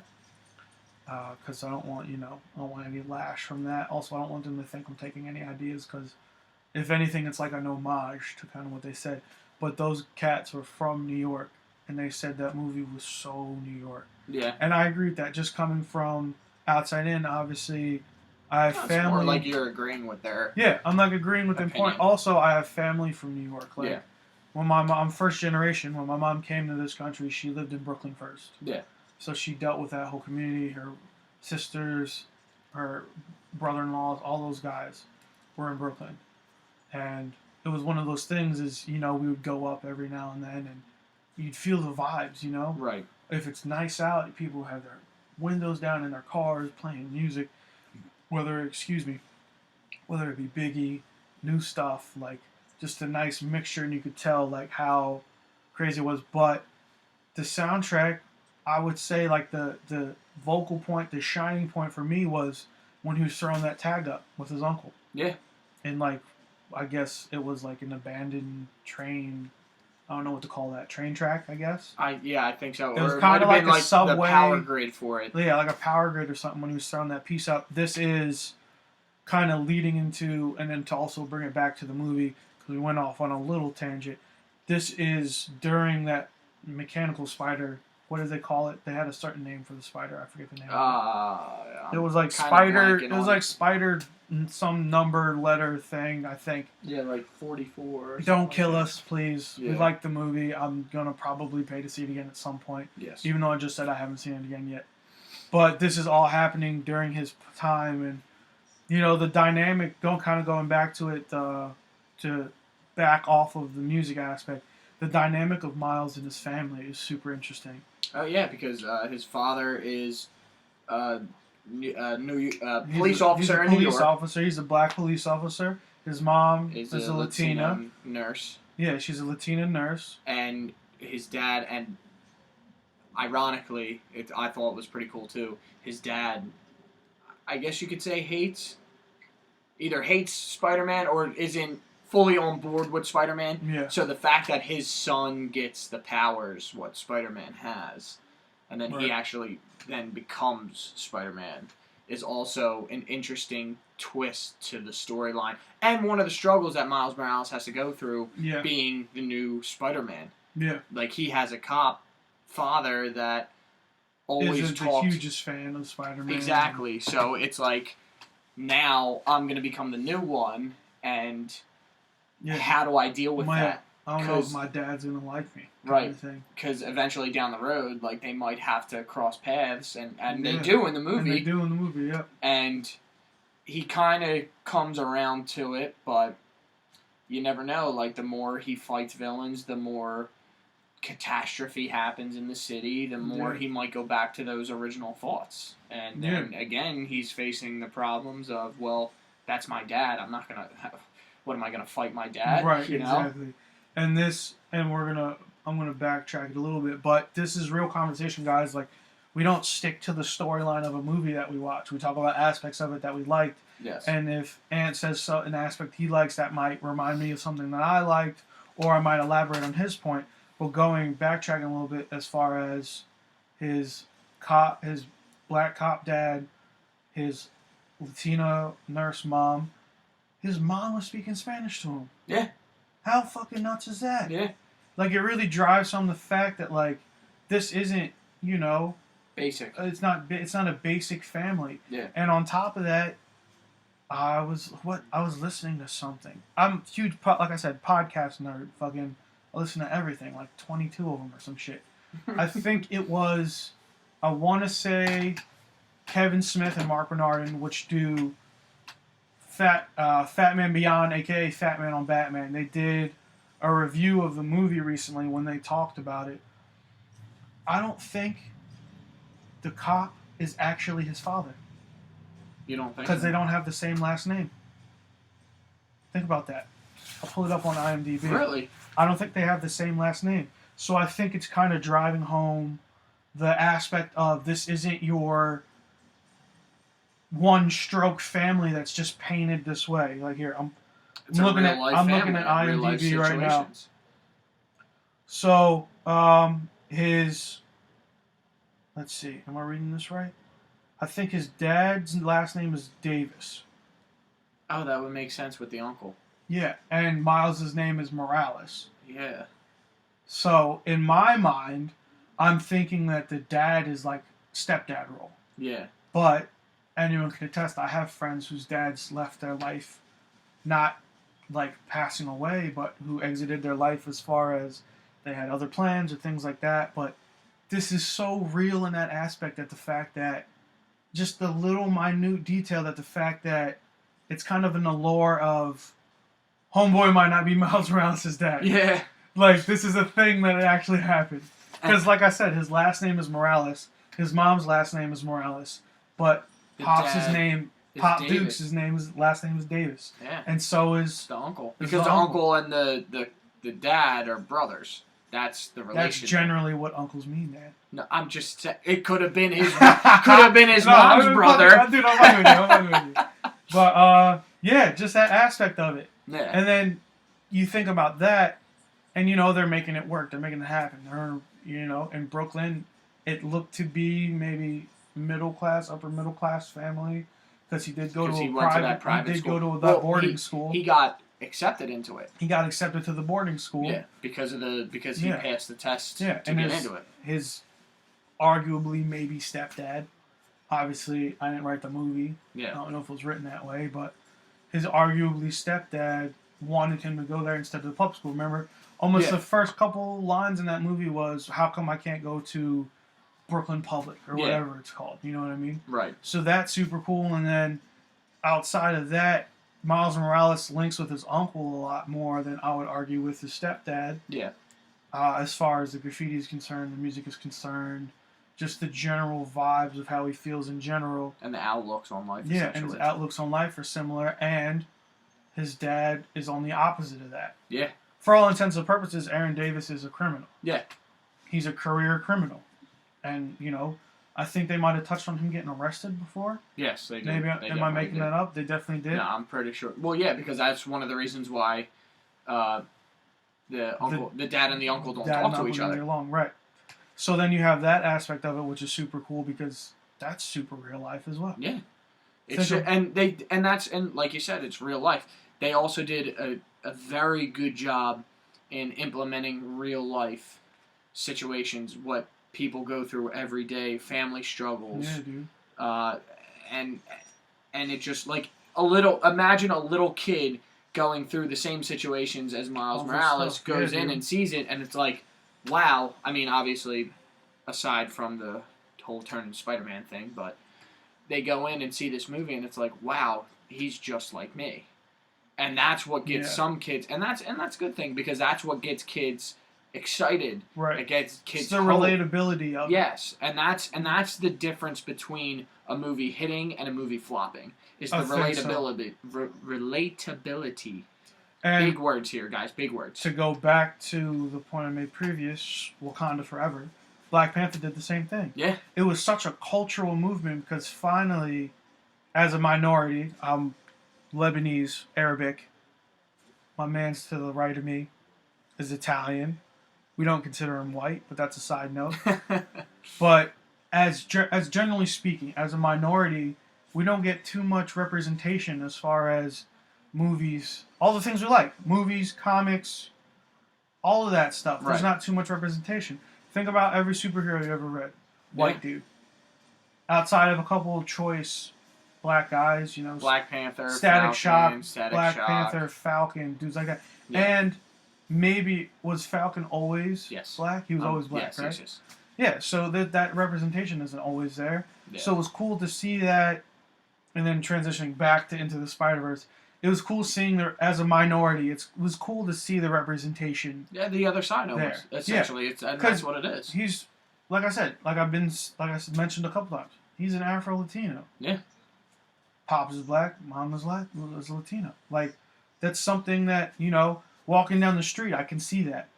Because I don't want I don't want any lash from that. Also, I don't want them to think I'm taking any ideas. Because if anything, it's like an homage to kind of what they said. But those cats were from New York, and they said that movie was so New York. Yeah. And I agree with that. Just coming from outside in, obviously, I have family. More like you're agreeing with their. Yeah, I'm like agreeing with their point. Also, I have family from New York. Like, when my mom, first generation, when my mom came to this country, she lived in Brooklyn first. Yeah. So she dealt with that whole community. Her sisters, her brother-in-laws, all those guys were in Brooklyn. And it was one of those things is, we would go up every now and then and you'd feel the vibes, Right. If it's nice out, people have their windows down in their cars playing music, whether it be Biggie, new stuff, like just a nice mixture, and you could tell like how crazy it was. But the soundtrack, I would say like the vocal point, the shining point for me was when he was throwing that tag up with his uncle. Yeah. And like, I guess it was like an abandoned train. I don't know what to call that. Train track, I guess. I think so. It was kind of like a subway. The power grid for it. Yeah, like a power grid or something when he was throwing that piece up. This is kind of leading into, and then to also bring it back to the movie, because we went off on a little tangent. This is during that mechanical spider. What do they call it? They had a certain name for the spider. I forget the name. It was like spider. It was like spider. Some number letter thing, I think. Yeah, like 44. Don't kill us, please. Yeah. We like the movie. I'm gonna probably pay to see it again at some point. Yes. Even though I just said I haven't seen it again yet. But this is all happening during his time, and the dynamic. Going back to it to back off of the music aspect. The dynamic of Miles and his family is super interesting. Oh yeah, because his father is police officer in New York. Police officer. He's a black police officer. His mom is a Latina nurse. Yeah, she's a Latina nurse. And his dad, and ironically, I thought it was pretty cool too. His dad, I guess you could say, either hates Spider-Man or isn't fully on board with Spider-Man. Yeah. So the fact that his son gets the powers what Spider-Man has, and then he actually then becomes Spider-Man, is also an interesting twist to the storyline. And one of the struggles that Miles Morales has to go through being the new Spider-Man. Yeah. Like, he has a cop father that always isn't the talked hugest fan of Spider-Man. exactly. So it's like now I'm gonna become the new one, and how do I deal with that? I don't know if my dad's gonna like me. Right. Because eventually down the road, like they might have to cross paths, and they do in the movie. And they do in the movie, yeah. And he kind of comes around to it, but you never know. Like the more he fights villains, the more catastrophe happens in the city, the more he might go back to those original thoughts. And then again, he's facing the problems of, well, that's my dad. I'm not gonna. What am I gonna fight my dad? Right, you know? exactly. And I'm gonna backtrack it a little bit, but this is real conversation, guys. Like, we don't stick to the storyline of a movie that we watch. We talk about aspects of it that we liked. Yes. And if Ant says an aspect he likes that might remind me of something that I liked, or I might elaborate on his point. Well, backtracking a little bit as far as his black cop dad, his Latina nurse mom. His mom was speaking Spanish to him. Yeah. How fucking nuts is that? Yeah. Like, it really drives home the fact that, like, this isn't, basic. It's not a basic family. Yeah. And on top of that, I was listening to something. I'm a huge, like I said, podcast nerd. Fucking, I listen to everything, like 22 of them or some shit. I think it was, I want to say, Kevin Smith and Mark Bernardin, which do Fat Man Beyond, aka Fat Man on Batman. They did a review of the movie recently when they talked about it. I don't think the cop is actually his father. You don't think? Because they don't have the same last name. Think about that. I'll pull it up on IMDb. Really? I don't think they have the same last name. So I think it's kind of driving home the aspect of this isn't your one-stroke family that's just painted this way. Like, here, I'm looking at IMDb right now. So, let's see, am I reading this right? I think his dad's last name is Davis. Oh, that would make sense with the uncle. Yeah, and Miles' name is Morales. Yeah. So, in my mind, I'm thinking that the dad is like stepdad role. Yeah. But anyone can attest, I have friends whose dads left their life not like passing away, but who exited their life as far as they had other plans or things like that. But this is so real in that aspect, that the fact that just the little minute detail, that the fact that it's kind of in the lore of homeboy might not be Miles Morales' dad. Yeah. Like, this is a thing that actually happened. Because, like I said, his last name is Morales. His mom's last name is Morales. But Pop's Duke's last name is Davis. Yeah. And so is the uncle. Because the uncle and the dad are brothers. That's the relationship. That's generally what uncles mean, man. No, I'm just saying, it could have been his mom's brother. Dude, I'm fucking with you. But yeah, just that aspect of it. Yeah. And then you think about that, and they're making it work. They're making it happen. They're in Brooklyn, it looked to be maybe upper middle class family, because he did go to a private school. Go to that boarding school. He got accepted into it. He got accepted to the boarding school. Yeah, because he passed the test to get into it. His arguably maybe stepdad. Obviously, I didn't write the movie. Yeah. I don't know if it was written that way, but his arguably stepdad wanted him to go there instead of the public school. Remember, almost the first couple lines in that movie was, "How come I can't go to Brooklyn Public or whatever it's called?" You know what I mean? Right. So that's super cool. And then outside of that, Miles Morales links with his uncle a lot more than I would argue with his stepdad. Yeah. As far as the graffiti is concerned, the music is concerned, just the general vibes of how he feels in general. And the outlooks on life, yeah, and his outlooks on life are similar, and his dad is on the opposite of that. Yeah. For all intents and purposes, Aaron Davis is a criminal. Yeah. He's a career criminal. And, I think they might have touched on him getting arrested before. Yes, they did. Maybe, am I making that up? They definitely did. No, I'm pretty sure. Well, yeah, because that's one of the reasons why the dad and the uncle don't talk to each other. Along, right. So then you have that aspect of it, which is super cool, because that's super real life as well. Yeah. And like you said, it's real life. They also did a very good job in implementing real life situations. What people go through every day, family struggles. Yeah, dude. And it just like imagine a little kid going through the same situations as Miles Morales goes in and sees it, and it's like, wow. I mean, obviously, aside from the whole turning Spider-Man thing, but they go in and see this movie, and it's like, wow, he's just like me. And that's what gets some kids, and that's a good thing, because that's what gets kids excited. Right. It gets kids it's the relatability of it. Yes, and that's the difference between a movie hitting and a movie flopping. Is the relatability. Relatability. And big words here, guys. Big words. To go back to the point I made previous, Wakanda Forever, Black Panther did the same thing. Yeah. It was such a cultural movement because finally, as a minority, I'm Lebanese, Arabic. My man's to the right of me is Italian. We don't consider him white, but that's a side note. But as generally speaking, as a minority, we don't get too much representation as far as movies, all the things we like. Movies, comics, all of that stuff. Right. There's not too much representation. Think about every superhero you ever read. White dude. Outside of a couple of choice black guys, you know. Black Panther, Static Falcon, Shock, Black Panther, Falcon, dudes like that. Yeah. And maybe, was Falcon always black? He was always black, right? Yes. Yeah, so that representation isn't always there. Yeah. So it was cool to see that, and then transitioning back to Into the Spiderverse, it was cool seeing as a minority. It was cool to see the representation. Yeah, the other side almost. Essentially, that's what it is. He's like I mentioned a couple times. He's an Afro Latino. Yeah. Pops is black, mom is black, is Latino. Like, that's something that, you know, walking down the street, I can see that.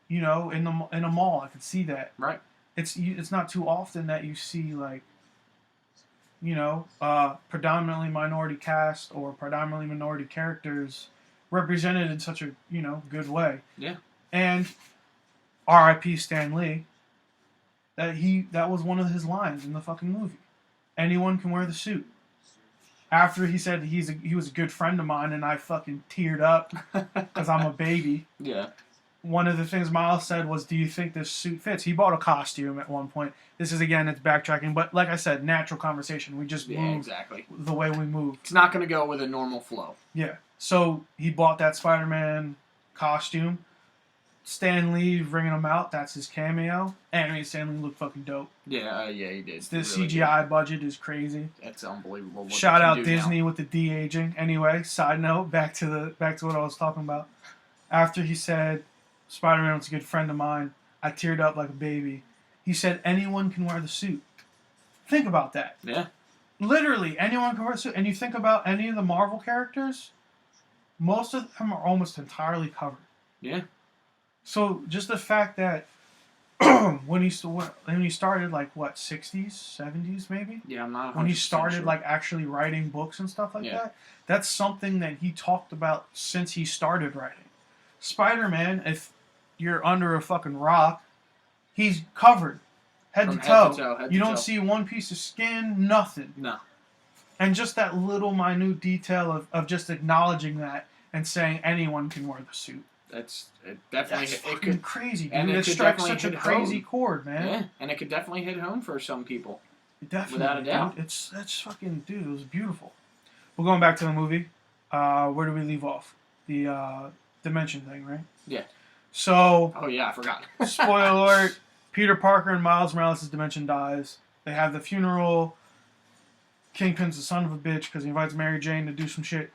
You know, in a mall, I can see that. Right. It's not too often that you see, like, you know, predominantly minority cast or predominantly minority characters represented in such a, you know, good way. Yeah. And R.I.P. Stan Lee, that was one of his lines in the fucking movie. Anyone can wear the suit. After he said he was a good friend of mine, and I fucking teared up because I'm a baby. Yeah. One of the things Miles said was, "Do you think this suit fits?" He bought a costume at one point. This is, again, it's backtracking, but like I said, natural conversation. We just move the way we move. It's not going to go with a normal flow. Yeah. So he bought that Spider-Man costume. Stan Lee ringing him out. That's his cameo. And I mean, Stan Lee looked fucking dope. Yeah, he did. The really CGI budget is crazy. That's unbelievable. Shout out Disney with the de-aging. Anyway, side note, back to what I was talking about. After he said, Spider-Man was a good friend of mine, I teared up like a baby. He said, anyone can wear the suit. Think about that. Yeah. Literally, anyone can wear the suit. And you think about any of the Marvel characters, most of them are almost entirely covered. Yeah. So just the fact that when he started, like, what, 60s, 70s maybe? Yeah, I'm not 100% when he started sure. Like actually writing books and stuff like that, that's something that he talked about since he started writing. Spider-Man, if you're under a fucking rock, he's covered head to toe. You don't see one piece of skin, nothing. No. And just that little minute detail of just acknowledging that and saying anyone can wear the suit. That's definitely fucking crazy, dude. And it strikes such a crazy chord, man. Yeah, and it could definitely hit home for some people. Definitely, without a doubt. Dude, that's fucking, dude. It was beautiful. Well, going back to the movie, where do we leave off? The dimension thing, right? Yeah. So. Oh yeah, I forgot. Spoiler alert: Peter Parker and Miles Morales' dimension dies. They have the funeral. Kingpin's a son of a bitch because he invites Mary Jane to do some shit.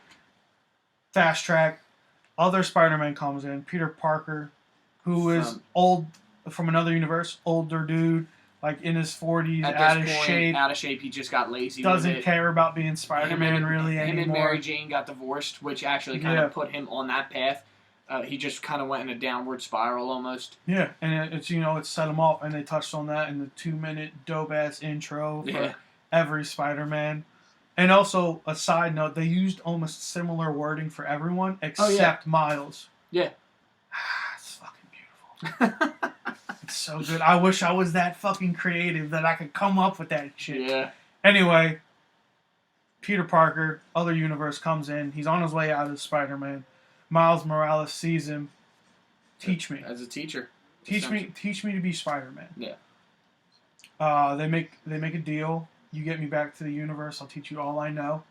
Fast track. Other Spider-Man comes in. Peter Parker, who is old from another universe, older dude, like in his 40s, out of shape. Out of shape. He just got lazy. Doesn't care about being Spider-Man really anymore. Him and Mary Jane got divorced, which actually kind of put him on that path. He just kind of went in a downward spiral almost. Yeah, and it's it set him off, and they touched on that in the 2-minute dope-ass intro for every Spider-Man. And also, a side note, they used almost similar wording for everyone except Miles. Yeah. It's fucking beautiful. It's so good. I wish I was that fucking creative that I could come up with that shit. Yeah. Anyway, Peter Parker, other universe, comes in. He's on his way out as Spider-Man. Miles Morales sees him. Teach me. As a teacher. Teach me to be Spider-Man. Yeah. They make a deal. You get me back to the universe, I'll teach you all I know.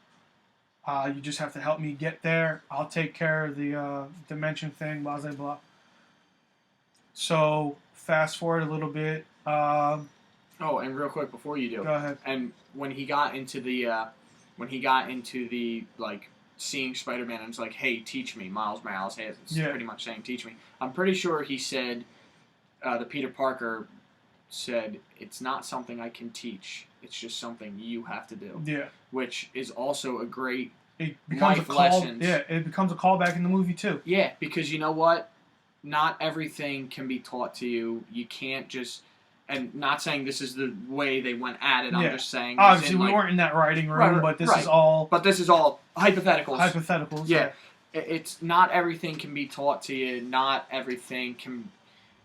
You just have to help me get there. I'll take care of the dimension thing, blah, blah, blah. So, fast forward a little bit. Oh, and real quick before you do. Go ahead. And when he got into the, like, seeing Spider-Man and it's like, hey, teach me, Miles Morales has. It's pretty much saying, teach me. I'm pretty sure he said, the Peter Parker said, it's not something I can teach. It's just something you have to do. Yeah. Which is also a great it becomes life a call, lessons. Yeah, it becomes a callback in the movie, too. Yeah, because you know what? Not everything can be taught to you. You can't just... And not saying this is the way they went at it. I'm just saying... Obviously, we weren't in that writing room, but this is all... But this is all hypotheticals. Hypotheticals, yeah. It's not everything can be taught to you. Not everything can...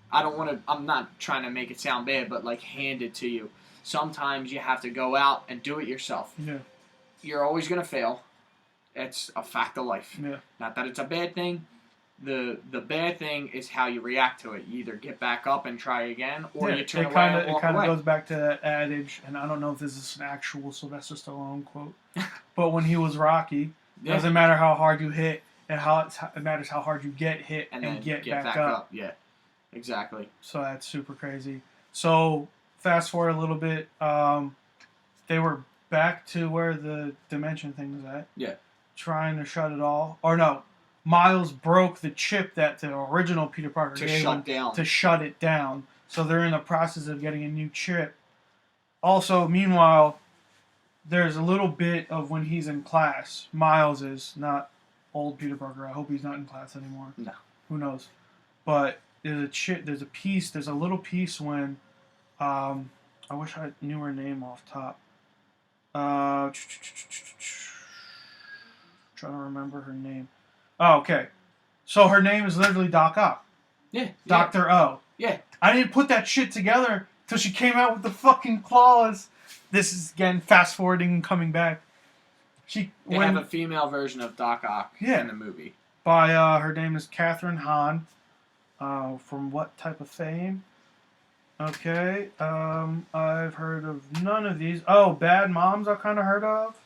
I don't want to... I'm not trying to make it sound bad, but like handed to you. Sometimes you have to go out and do it yourself. Yeah. You're always going to fail. It's a fact of life. Yeah. Not that it's a bad thing. The bad thing is how you react to it. You either get back up and try again, or you turn away and walk away. It kind of goes back to that adage, and I don't know if this is an actual Sylvester Stallone quote, but when he was Rocky, it doesn't matter how hard you hit, it matters how hard you get hit and get back up. Yeah, exactly. So that's super crazy. So fast forward a little bit, they were back to where the dimension thing was at. Yeah. Trying to shut it all. Or no, Miles broke the chip that the original Peter Parker gave him to shut it down. So they're in the process of getting a new chip. Also, meanwhile, there's a little bit of when he's in class. Miles is not old Peter Parker. I hope he's not in class anymore. No. Who knows? But there's a little piece when I wish I knew her name off top. Trying to remember her name. Oh, okay. So her name is literally Doc Ock. Yeah. Dr. O. Yeah. I didn't put that shit together till she came out with the fucking claws. This is, again, fast forwarding and coming back. They have a female version of Doc Ock in the movie. By, her name is Catherine Hahn. From what type of fame? Okay. I've heard of none of these. Oh, Bad Moms I've kind of heard of.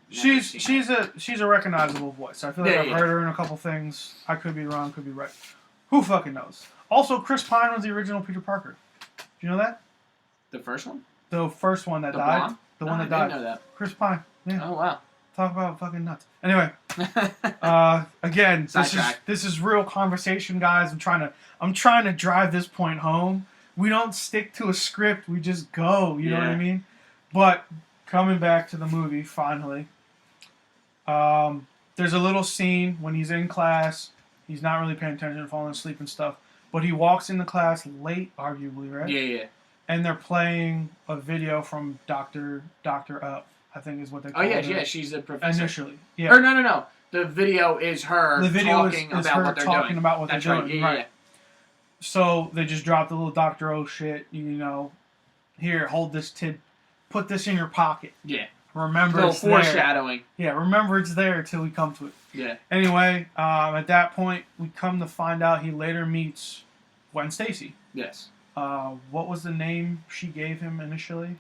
She's a recognizable voice. I feel like I've heard her in a couple things. I could be wrong, could be right. Who fucking knows? Also, Chris Pine was the original Peter Parker. Do you know that? The first one? The first one that died. Blonde? The one that died. I didn't know that. Chris Pine. Yeah. Oh wow. Talk about fucking nuts. Anyway, again, this is real conversation, guys. I'm trying to drive this point home. We don't stick to a script. We just go. You know what I mean? But coming back to the movie, finally, there's a little scene when he's in class. He's not really paying attention, falling asleep and stuff. But he walks into class late, arguably, right? Yeah. And they're playing a video from Dr. O, I think is what they call it. Oh, yeah, she's a professor. Initially. Yeah. Or no. The video is her talking about what they're doing. That's right. Yeah. So they just dropped a little Dr. O shit, you know. Here, hold this tid. Put this in your pocket. Yeah. Remember it's there. Foreshadowing. Yeah, remember it's there till we come to it. Yeah. Anyway, at that point, we come to find out he later meets Gwen Stacy. Yes. What was the name she gave him initially?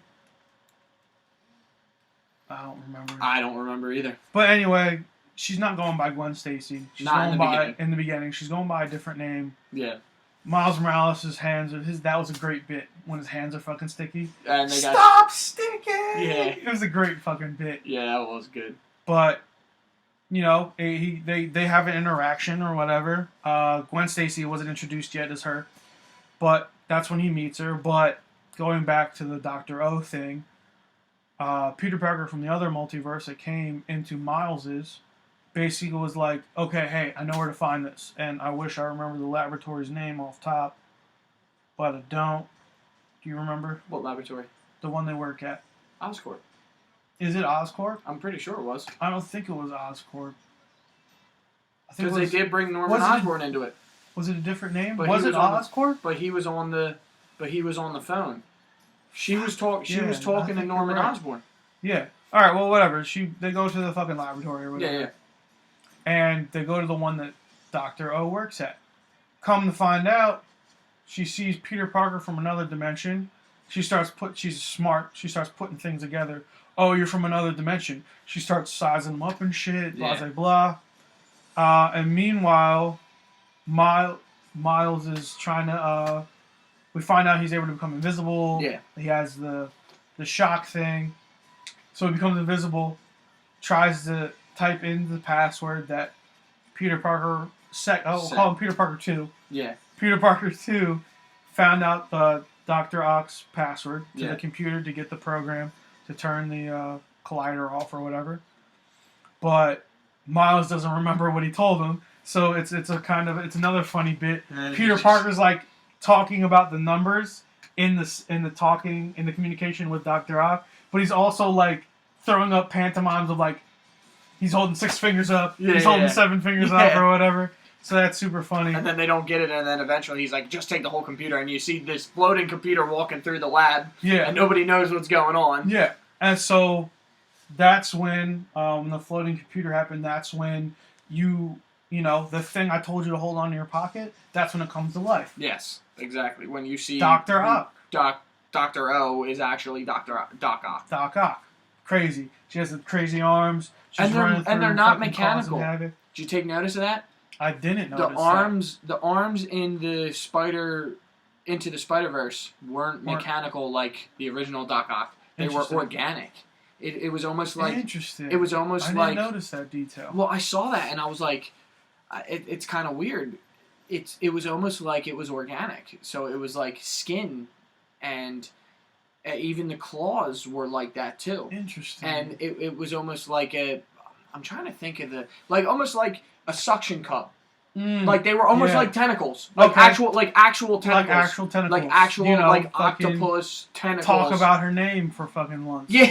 I don't remember either. But anyway, she's not going by Gwen Stacy. She's going by in the beginning. She's going by a different name. Yeah. Miles Morales' hands that was a great bit when his hands are fucking sticky. And they Stop sticking! Yeah. It was a great fucking bit. Yeah, that was good. But you know, they have an interaction or whatever. Gwen Stacy wasn't introduced yet as her, but that's when he meets her. But going back to the Dr. O thing, Peter Parker from the other multiverse that came into Miles's basically was like, okay, hey, I know where to find this, and I wish I remember the laboratory's name off top, but I don't. Do you remember? What laboratory? The one they work at. Oscorp. Is it Oscorp? I'm pretty sure it was. I don't think it was Oscorp. Because they did bring Norman Osborn into it. Was it a different name? Was it Oscorp? But he was on the phone. She was talking to Norman Osborn. Yeah. All right. Well, whatever. They go to the fucking laboratory or whatever. Yeah. And they go to the one that Dr. O works at. Come to find out, she sees Peter Parker from another dimension, She's smart. She starts putting things together. Oh, you're from another dimension. She starts sizing them up and shit. Blah Yeah. blah blah. And meanwhile, Miles is trying to. We find out he's able to become invisible. Yeah. He has the shock thing, so he becomes invisible. Tries to type in the password that Peter Parker we'll call him Peter Parker 2. Yeah. Peter Parker 2 found out the Dr. Ock's password to the computer to get the program to turn the collider off or whatever. But Miles doesn't remember what he told him, so it's another funny bit. Peter Parker's like talking about the numbers in the communication with Dr. Ock, but he's also like throwing up pantomimes of like he's holding 6 fingers up, he's holding 7 fingers up or whatever. So that's super funny. And then they don't get it, and then eventually he's like, just take the whole computer, and you see this floating computer walking through the lab, and nobody knows what's going on. Yeah, and so that's when the floating computer happened. That's when the thing I told you to hold on in your pocket, that's when it comes to life. Yes, exactly. When you see Dr. Ock. Dr. O is actually Doc Ock. Doc Ock. Crazy. She has the crazy arms. She's and they're not mechanical. Did you take notice of that? I didn't notice the arms in the Into the Spiderverse weren't mechanical like the original Doc Ock. They were organic. It was almost like interesting. It was almost I like didn't notice that detail. Well, I saw that and I was like, it's kind of weird. It was almost like it was organic. So it was like skin, and even the claws were like that too. Interesting. And it was almost like I'm trying to think of almost like a suction cup. Like they were almost like tentacles. Actual tentacles. Like actual tentacles. Like actual octopus tentacles. Talk about her name for fucking once. Yeah.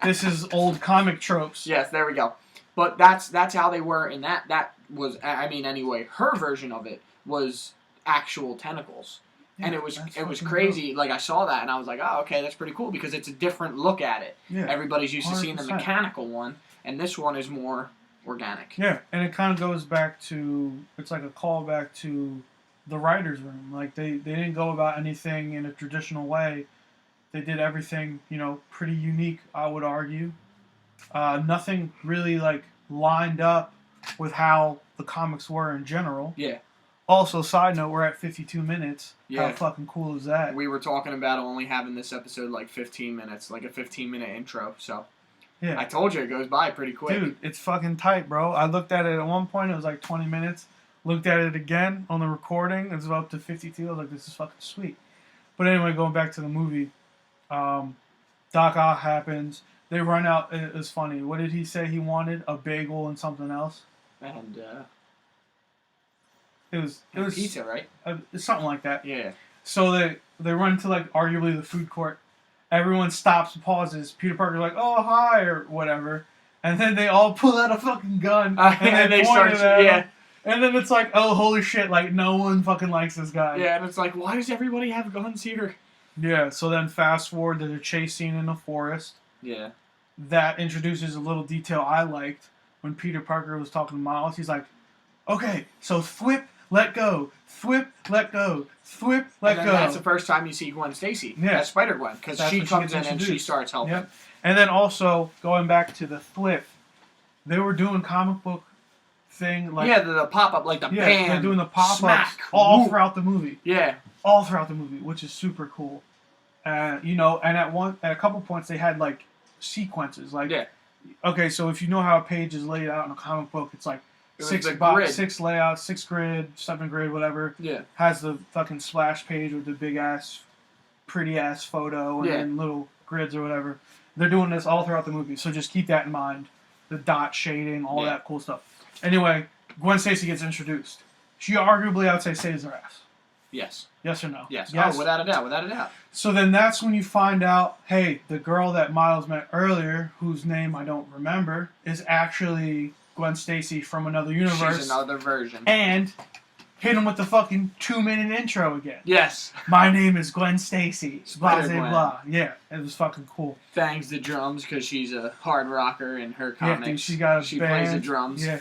This is old comic tropes. Yes, there we go. But that's how they were in that. That was, anyway, her version of it was actual tentacles. Yeah, and it was crazy. Like I saw that and I was like, oh, okay, that's pretty cool because it's a different look at it. Yeah, everybody's used to seeing the mechanical one, and this one is more organic. Yeah, and it kind of goes back to, it's like a callback to the writer's room. Like they didn't go about anything in a traditional way. They did everything, pretty unique, I would argue. Nothing really like lined up with how the comics were in general. Yeah. Also, side note, we're at 52 minutes. Yeah. How fucking cool is that? We were talking about only having this episode like 15 minutes, like a 15-minute intro, so... Yeah. I told you, it goes by pretty quick. Dude, it's fucking tight, bro. I looked at it at one point, it was like 20 minutes. Looked at it again on the recording, it's up to 52. I was like, this is fucking sweet. But anyway, going back to the movie, Doc Ock happens. They run out. It was funny. What did he say he wanted? A bagel and something else? And, It was pizza, right? Something like that. Yeah. So they run to, like, arguably the food court. Everyone stops and pauses. Peter Parker's like, oh, hi, or whatever. And then they all pull out a fucking gun. And they start, yeah. And then it's like, oh, holy shit, like, no one fucking likes this guy. Yeah, and it's like, why does everybody have guns here? Yeah, so then fast forward to the chase scene in the forest. Yeah. That introduces a little detail I liked. When Peter Parker was talking to Miles, he's like, okay, so thwip, let go. Thwip, let go. Thwip, let go. That's the first time you see Gwen Stacy. Yeah. That's Spider-Gwen. Because she comes in and she starts helping. Yep. And then also, going back to the thwip, they were doing comic book thing. Like, yeah, the pop-up, like the bam, they're doing the pop-ups all throughout the movie. Yeah. All throughout the movie, which is super at a couple points they had, like, sequences. Like, okay, so if you know how a page is laid out in a comic book, it's like, six layout, 6 grid, 7 grid, whatever. Yeah. Has the fucking splash page with the big ass, pretty ass photo and then little grids or whatever. They're doing this all throughout the movie, so just keep that in mind. The dot shading, all that cool stuff. Anyway, Gwen Stacy gets introduced. She arguably, I would say, saves her ass. Yes. Yes or no? Yes. Oh, without a doubt. So then that's when you find out, hey, the girl that Miles met earlier, whose name I don't remember, is actually Gwen Stacy from another universe. She's another version. And hit him with the fucking 2-minute intro again. Yes. My name is Gwen Stacy. Blah, Spider-Gwen. blah. Yeah, it was fucking cool. Bangs the drums because she's a hard rocker in her comics. Yeah, dude, she got a She band. plays the drums. Yeah.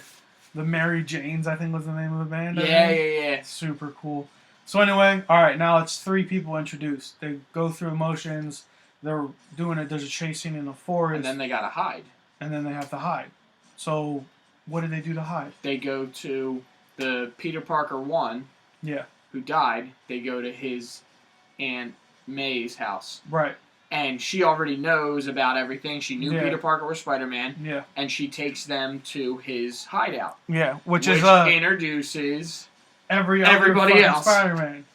The Mary Janes, I think was the name of the band. Yeah. Super cool. So anyway, all right, now it's 3 people introduced. They go through emotions. They're doing it. There's a chase scene in the forest. And then they gotta hide. And then they have to hide. So what do they do to hide? They go to the Peter Parker 1. Yeah. Who died. They go to his Aunt May's house. Right. And she already knows about everything. She knew Peter Parker was Spider-Man. Yeah. And she takes them to his hideout. Yeah, which introduces everybody else. Spider-Man.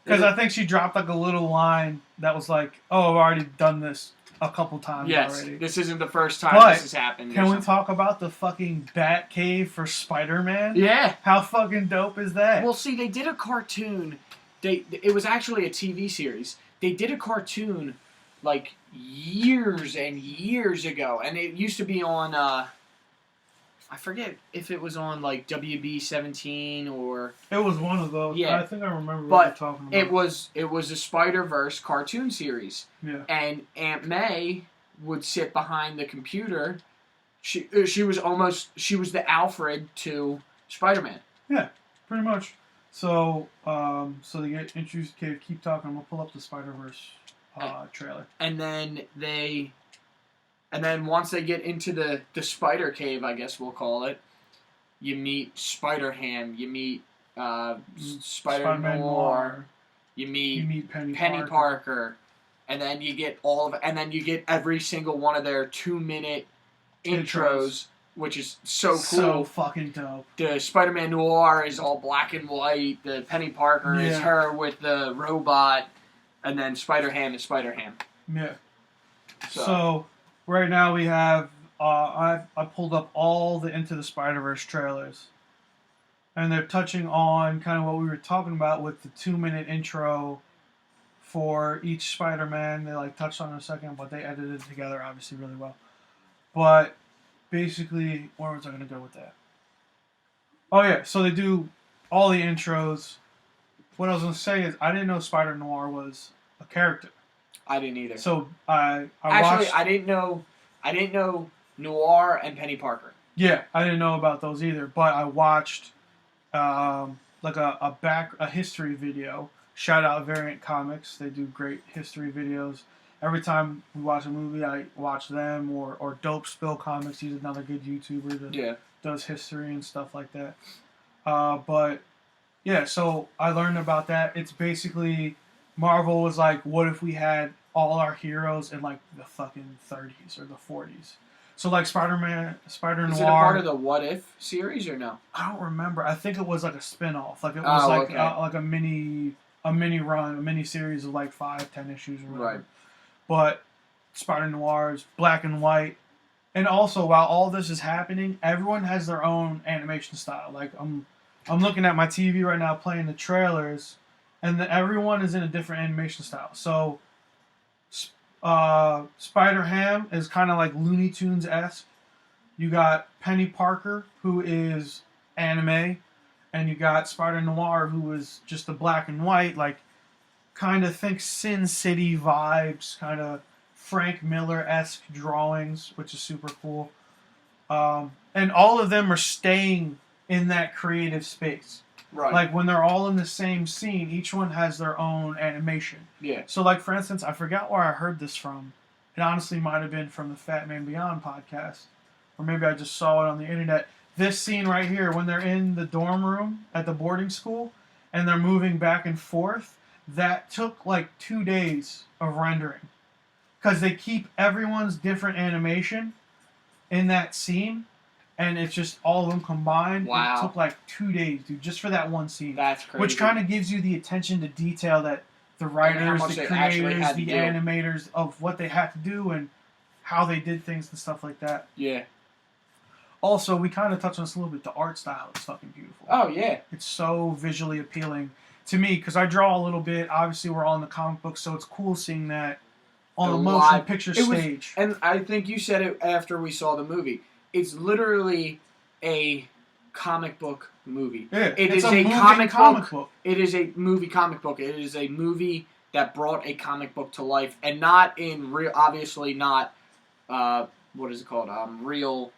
Because I think she dropped like a little line that was like, "Oh, I've already done this a couple times already." This isn't the first time this has happened. Can we talk about the fucking Bat Cave for Spider-Man? Yeah. How fucking dope is that? Well, see, they did a cartoon. It was actually a TV series. They did a cartoon like years and years ago, and it used to be on. I forget if it was on like WB17 or. It was one of those. Yeah, I think I remember what you're talking about. It was a Spider-Verse cartoon series. Yeah. And Aunt May would sit behind the computer. She was the Alfred to Spider-Man. Yeah, pretty much. So they get introduced. Okay, keep talking. I'm gonna pull up the Spider-Verse trailer. And then once they get into the Spider Cave, I guess we'll call it, you meet Spider-Ham, you meet Spider-Noir, you meet Penny Parker, and then you get you get every single one of their 2-minute intros, which is so cool. So fucking dope. The Spider-Man Noir is all black and white. The Penny Parker is her with the robot, and then Spider-Ham is Spider-Ham. Yeah. So right now we have I pulled up all the Into the Spider-Verse trailers, and they're touching on kind of what we were talking about with the 2-minute intro for each Spider-Man. They like touched on it a second, but they edited it together obviously really well. But basically, where was I going to go with that? Oh yeah, so they do all the intros. What I was going to say is I didn't know Spider-Noir was a character. I didn't either. So I didn't know Noir and Penny Parker. Yeah, I didn't know about those either. But I watched like a history video. Shout out Variant Comics. They do great history videos. Every time we watch a movie, I watch them or Dope Spill Comics. He's another good YouTuber that does history and stuff like that. But yeah, so I learned about that. It's basically Marvel was like, what if we had all our heroes in like the fucking 30s or the 40s? So like Spider-Man, Spider-Noir. Is it a part of the What If series or no? I don't remember. I think it was like a spin-off. Like it was like a mini run, a mini series of like 5-10 issues or whatever. Right. But Spider-Noir is black and white. And also, while all this is happening, everyone has their own animation style. Like I'm looking at my TV right now playing the trailers, and everyone is in a different animation style. So Spider-Ham is kind of like Looney Tunes-esque. You got Penny Parker, who is anime, and you got Spider-Noir, who is just the black and white, like kind of think Sin City vibes, kind of Frank Miller-esque drawings, which is super cool. And all of them are staying in that creative space. Right. Like when they're all in the same scene, each one has their own animation. Yeah. So like for instance, I forgot where I heard this from. It honestly might have been from the Fat Man Beyond podcast. Or maybe I just saw it on the internet. This scene right here, when they're in the dorm room at the boarding school and they're moving back and forth, that took like 2 days of rendering. Because they keep everyone's different animation in that scene, and it's just all of them combined. Wow. It took like 2 days, dude, just for that one scene. That's crazy. Which kind of gives you the attention to detail that the writers, the creators, the animators of what they had to do and how they did things and stuff like that. Yeah. Also, we kind of touched on this a little bit. The art style is fucking beautiful. Oh, yeah. It's so visually appealing to me because I draw a little bit. Obviously, we're all in the comic book, so it's cool seeing that on a motion picture stage. And I think you said it after we saw the movie. It's literally a comic book movie. Yeah, it is a comic book. It is a movie comic book. It is a movie that brought a comic book to life, and not in real. Obviously, not what is it called? Real.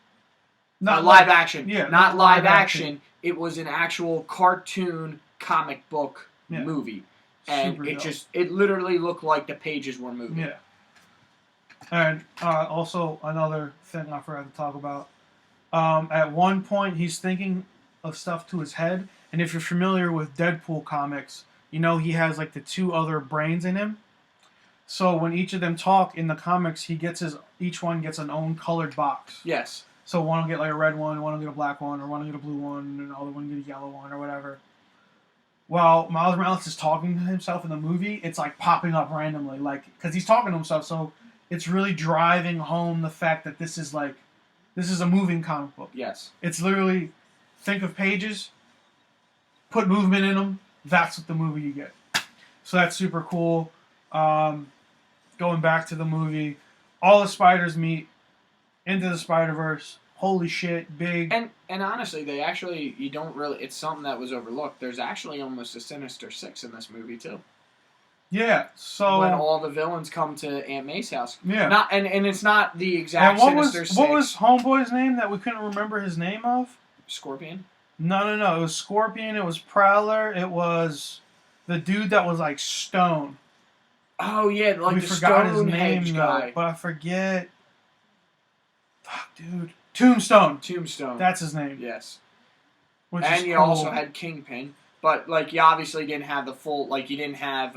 Not live action. Yeah, not live action. It was an actual cartoon comic book movie, and Super dope. it literally looked like the pages were moving. Yeah. And also another thing I forgot to talk about. At one point, he's thinking of stuff to his head, and if you're familiar with Deadpool comics, you know he has like the two other brains in him. So when each of them talk in the comics, each one gets an own colored box. Yes. So one will get like a red one will get a black one, or one will get a blue one, and another one get a yellow one, or whatever. While Miles Morales is talking to himself in the movie, it's like popping up randomly, like because he's talking to himself. So it's really driving home the fact that this is a moving comic book. Yes. It's literally, think of pages, put movement in them. That's what the movie you get. So that's super cool. Going back to the movie, all the spiders meet. Into the Spiderverse. Holy shit, big. And honestly, you don't really, it's something that was overlooked. There's actually almost a Sinister Six in this movie, too. Yeah, so... When all the villains come to Aunt May's house. Yeah. And it's not the exact Sinister Six. What was Homeboy's name that we couldn't remember his name of? Scorpion? No. It was Scorpion, it was Prowler, it was the dude that was like Stone. Oh, yeah, like we the forgot his Stonehenge name, guy. Though, but I forget... Fuck, dude. Tombstone. That's his name. Yes. Which and is you cool. also had Kingpin, but like you obviously didn't have the full. Like you didn't have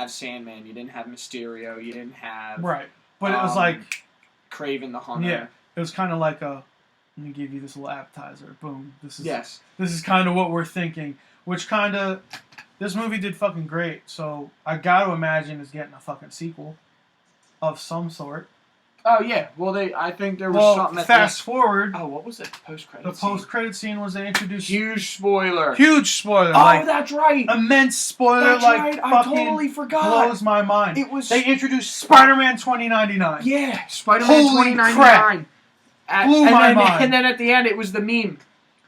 Sandman, you didn't have Mysterio, you didn't have right. But it was like Kraven the Hunter. Yeah, it was kind of like let me give you this little appetizer. Boom. This is kind of what we're thinking. Which kind of this movie did fucking great. So I got to imagine it's getting a fucking sequel of some sort. Oh yeah, well I think there was something. Fast forward. Oh, what was it? Post-credit. The post-credit scene was they introduced. Huge spoiler. Oh, that's right. Immense spoiler. That's right. I totally forgot. Blows my mind. They introduced Spider-Man 2099. Yeah, Spider-Man 2099. Crap. Blew my mind. And then at the end, it was the meme.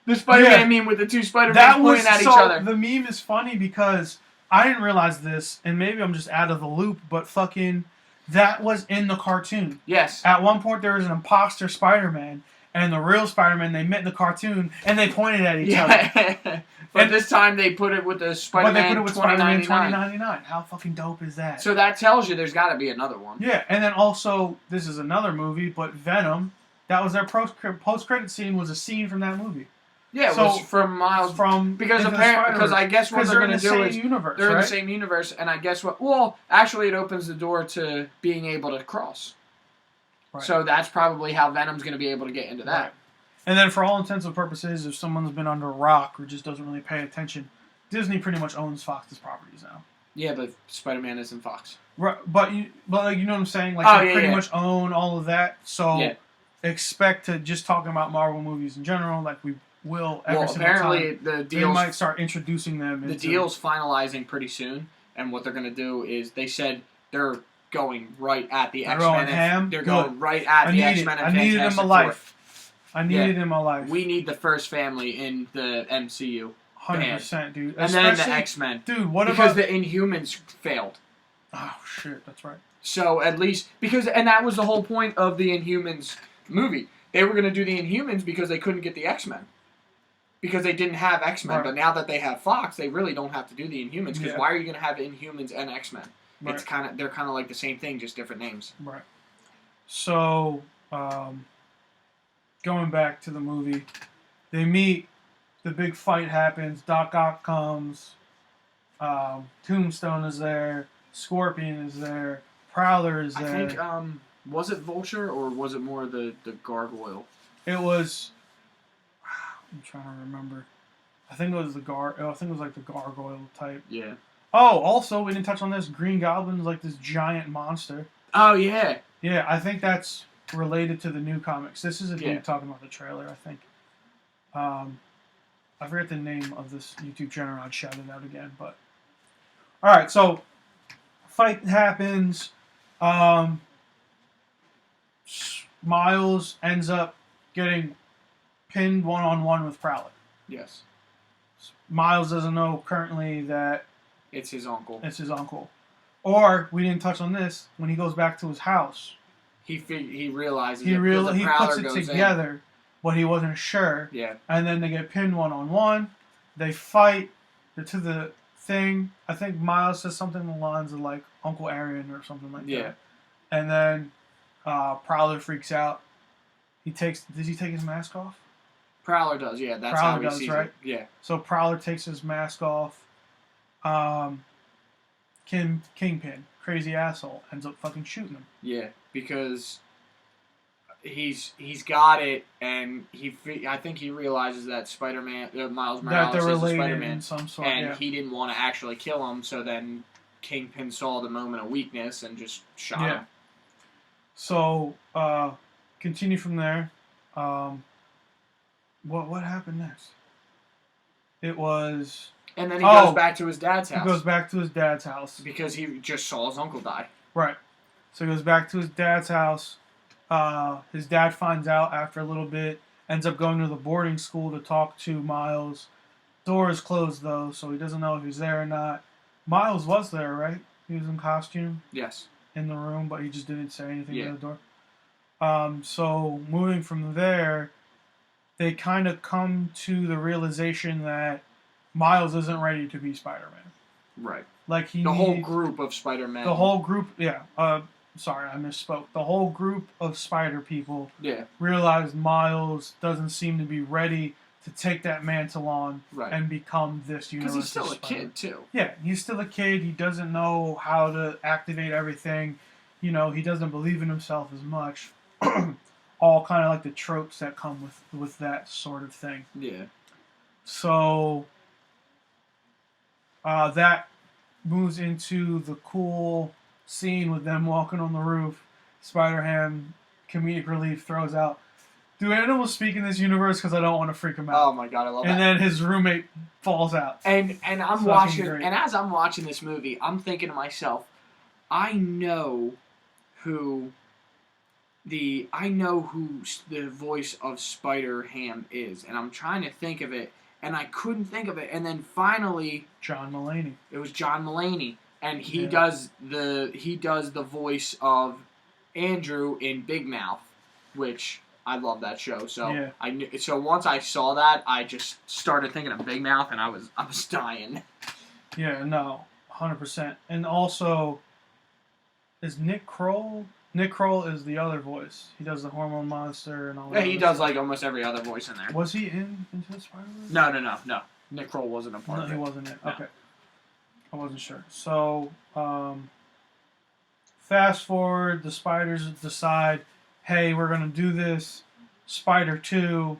The Spider-Man meme with the two Spider-Men pointing at each other. The meme is funny because I didn't realize this, and maybe I'm just out of the loop, but fucking. That was in the cartoon. Yes. At one point, there was an imposter Spider-Man, and the real Spider-Man, they met in the cartoon, and they pointed at each other. But this time, they put it with the Spider-Man 2099. How fucking dope is that? So that tells you there's got to be another one. Yeah, and then also, this is another movie, but Venom, that was their post-credit scene, was a scene from that movie. Yeah, it was from Miles. Because I guess what they're going to do is they're in the same universe, and I guess actually it opens the door to being able to cross. Right. So that's probably how Venom's going to be able to get into that. Right. And then for all intents and purposes, if someone's been under a rock or just doesn't really pay attention, Disney pretty much owns Fox's properties now. Yeah, but Spider-Man isn't Fox. Right, but you know what I'm saying? Like they pretty much own all of that. So expect to just talking about Marvel movies in general, like we will every single apparently time. The deals, they might start introducing them. The deal's finalizing pretty soon, and what they're going to do is they said they're going right at the X-Men. They're going right at the X-Men and Fantastic Four. I needed him alive. We need the first family in the MCU. 100%, dude. And then the X-Men. Dude, because the Inhumans failed. Oh, shit, that's right. So at least, and that was the whole point of the Inhumans movie. They were going to do the Inhumans because they couldn't get the X-Men. Because they didn't have X-Men, right. But now that they have Fox, they really don't have to do the Inhumans. Because why are you going to have Inhumans and X-Men? Right. They're kind of like the same thing, just different names. Right. So, going back to the movie, they meet. The big fight happens. Doc Ock comes. Tombstone is there. Scorpion is there. Prowler is there. I think was it Vulture or was it more the Gargoyle? It was. I'm trying to remember. I think it was I think it was like the gargoyle type. Yeah. Oh, also we didn't touch on this. Green Goblin's like this giant monster. Oh yeah. Yeah, I think that's related to the new comics. This is a dude talking about the trailer. I think. I forget the name of this YouTube channel. I'd shout it out again, but. All right, so fight happens. Miles ends up getting pinned one-on-one with Prowler. Yes. Miles doesn't know currently that it's his uncle. Or, we didn't touch on this, when he goes back to his house. He realizes he puts it together, but he wasn't sure. Yeah. And then they get pinned one-on-one. They fight. To the thing. I think Miles says something along the lines of like Uncle Aaron or something like Yeah. that. And then Prowler freaks out. Does he take his mask off? Prowler does, yeah. That's Prowler how he does, sees right? it. Yeah. So Prowler takes his mask off. Kingpin, crazy asshole, ends up fucking shooting him. Yeah, because he's got it, and I think he realizes that Spider-Man, Miles Morales That they're is the related Spider-Man, in some sort, and yeah. he didn't want to actually kill him. So then Kingpin saw the moment of weakness and just shot him. So continue from there. What happened next? It was. And then he goes back to his dad's house. He goes back to his dad's house because he just saw his uncle die. Right. So he goes back to his dad's house. His dad finds out after a little bit. Ends up going to the boarding school to talk to Miles. Door is closed though, so he doesn't know if he's there or not. Miles was there, right? He was in costume. Yes. In the room, but he just didn't say anything to the door. So moving from there, they kind of come to the realization that Miles isn't ready to be Spider-Man. Right. Like the whole group of Spider-Man. The whole group, yeah. Sorry, I misspoke. The whole group of Spider people realized Miles doesn't seem to be ready to take that mantle on and become this universe. Because he's still a kid, too. Yeah, he's still a kid. He doesn't know how to activate everything. You know, he doesn't believe in himself as much. All kind of like the tropes that come with that sort of thing. Yeah. So, that moves into the cool scene with them walking on the roof. Spider-Ham, comedic relief, throws out, "Do animals speak in this universe? Because I don't want to freak him out." Oh my god, I love that. And then his roommate falls out. And I'm watching, and as I'm watching this movie, I'm thinking to myself, I know who the voice of Spider-Ham is, and I'm trying to think of it, and I couldn't think of it, and then finally John Mulaney. It was John Mulaney, and he does the voice of Andrew in Big Mouth, which I love that show. So so once I saw that, I just started thinking of Big Mouth, and I was dying. Yeah, no, 100%. And also, is Nick Kroll? Nick Kroll is the other voice. He does the Hormone Monster and all that. Yeah, he does like almost every other voice in there. Was he in Into the Spiderverse? No. Nick Kroll wasn't a part of it. No, he wasn't in. No. Okay. I wasn't sure. So, fast forward, the spiders decide, hey, we're going to do this. Spider 2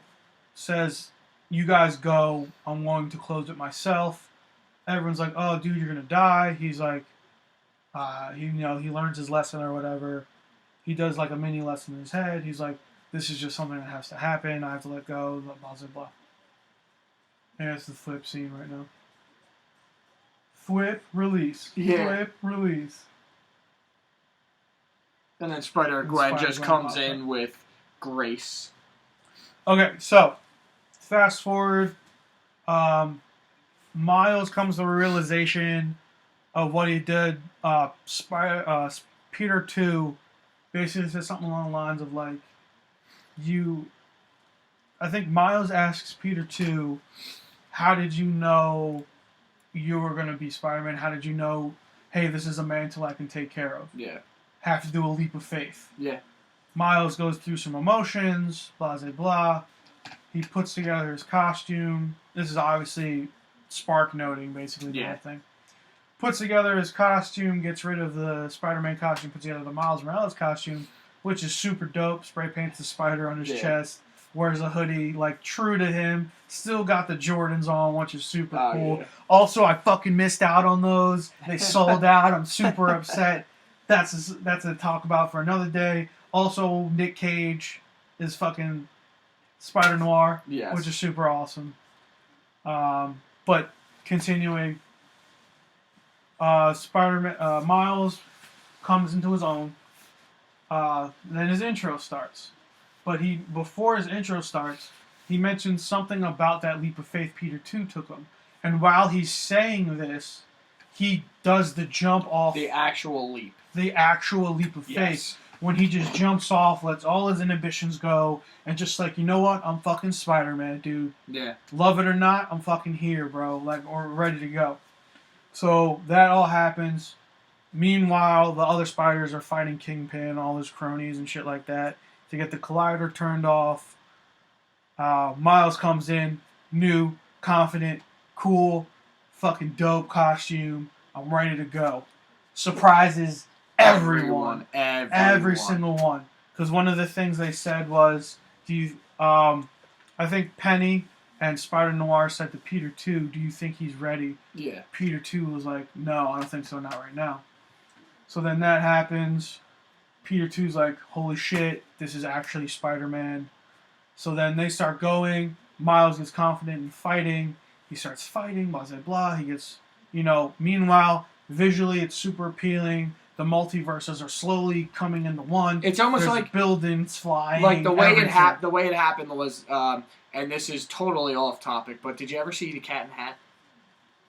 says, you guys go. I'm going to close it myself. Everyone's like, oh, dude, you're going to die. He's like, he learns his lesson or whatever. He does like a mini lesson in his head. He's like, this is just something that has to happen. I have to let go, blah, blah, blah. And that's the flip scene right now. Flip, release. Yeah. Flip, release. And then Spider-Gwen just comes in with grace. Okay, so, fast forward. Miles comes to a realization of what he did. Peter 2 basically says something along the lines of like, I think Miles asks Peter 2, how did you know you were going to be Spider-Man? How did you know, hey, this is a mantle I can take care of? Yeah. Have to do a leap of faith. Yeah. Miles goes through some emotions, blah, blah, blah. He puts together his costume. This is obviously spark noting, basically, the whole thing. Puts together his costume, gets rid of the Spider-Man costume, puts together the Miles Morales costume, which is super dope. Spray paints the spider on his chest, wears a hoodie, like true to him. Still got the Jordans on, which is super cool. Yeah. Also, I fucking missed out on those. They sold out. I'm super upset. That's a talk about for another day. Also, Nick Cage is fucking Spider-Noir, which is super awesome. But continuing, Miles comes into his own. Then his intro starts. But before his intro starts, he mentions something about that leap of faith Peter 2 took him. And while he's saying this, he does the jump off. The actual leap. The actual leap of faith. When he just jumps off, lets all his inhibitions go, and just like, you know what? I'm fucking Spider-Man, dude. Yeah. Love it or not, I'm fucking here, bro. Like, or ready to go. So that all happens. Meanwhile, the other spiders are fighting Kingpin, all his cronies and shit like that, to get the collider turned off. Miles comes in, new, confident, cool, fucking dope costume. I'm ready to go. Surprises everyone. Every single one. Because one of the things they said was, do you, I think Penny and Spider Noir said to Peter 2, do you think he's ready? Yeah. Peter 2 was like, no, I don't think so, not right now. So then that happens. Peter 2's like, holy shit, this is actually Spider-Man. So then they start going. Miles gets confident in fighting. He starts fighting, blah, blah, blah. He gets, meanwhile, visually it's super appealing. The multiverses are slowly coming into one. It's almost There's like buildings flying. Like the way everything. the way it happened was, and this is totally off topic, but did you ever see the Cat in the Hat?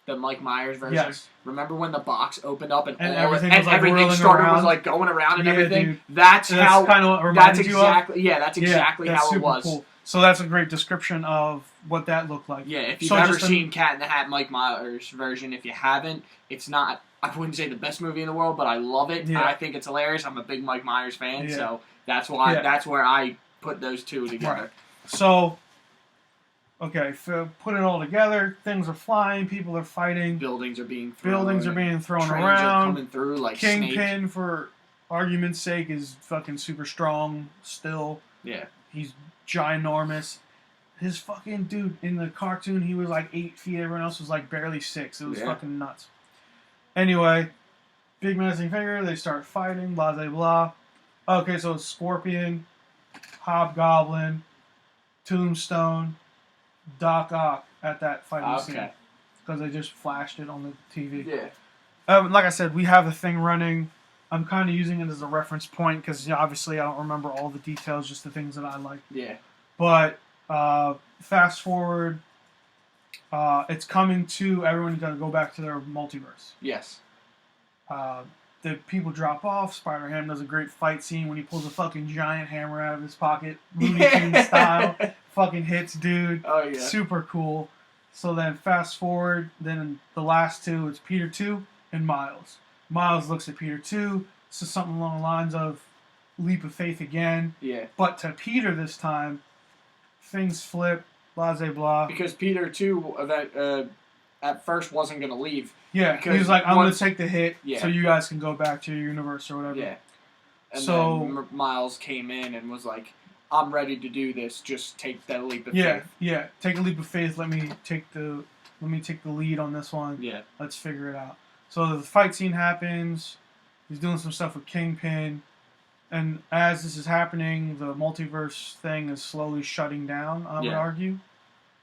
The Mike Myers version. Yes. Remember when the box opened up and everything started around? was like going around and everything? Dude. That's how kind of what reminded that's you exactly of? yeah, that's exactly that's how super it was. Cool. So that's a great description of what that looked like. Yeah, if you've ever seen Cat in the Hat Mike Myers version, if you haven't, it's not, I wouldn't say the best movie in the world, but I love it. Yeah. I think it's hilarious. I'm a big Mike Myers fan, Yeah. so that's why that's where I put those two together. Right. So okay, put it all together. Things are flying. People are fighting. Buildings are being thrown trains around. Are coming through like Kingpin, Snake. for argument's sake, is fucking super strong still. Yeah. He's ginormous. His fucking dude in the cartoon, he was like 8 feet. Everyone else was like barely 6. It was fucking nuts. Anyway, big menacing figure. They start fighting. Blah blah blah. Okay, so it's Scorpion, Hobgoblin, Tombstone, Doc Ock at that fighting scene. Because they just flashed it on the TV. Yeah. Like I said, we have the thing running. I'm kind of using it as a reference point because obviously I don't remember all the details, just the things that I like. Yeah. But fast forward, it's coming to everyone's going to go back to their multiverse. Yes. The people drop off. Spider-Ham does a great fight scene when he pulls a fucking giant hammer out of his pocket, Looney Tunes style. Fucking hits, dude. Oh, yeah. Super cool. So then fast forward, then the last two, it's Peter 2 and Miles. Miles looks at Peter 2, says something along the lines of leap of faith again. Yeah. But to Peter this time, things flip, blah, blah, blah. Because Peter 2, at first wasn't going to leave. Yeah, he was like, I'm going to take the hit so you guys can go back to your universe or whatever. Yeah. And then Miles came in and was like, I'm ready to do this. Just take that leap of faith. Yeah. Take a leap of faith. Let me take the lead on this one. Yeah. Let's figure it out. So the fight scene happens. He's doing some stuff with Kingpin, and as this is happening, the multiverse thing is slowly shutting down. I would argue,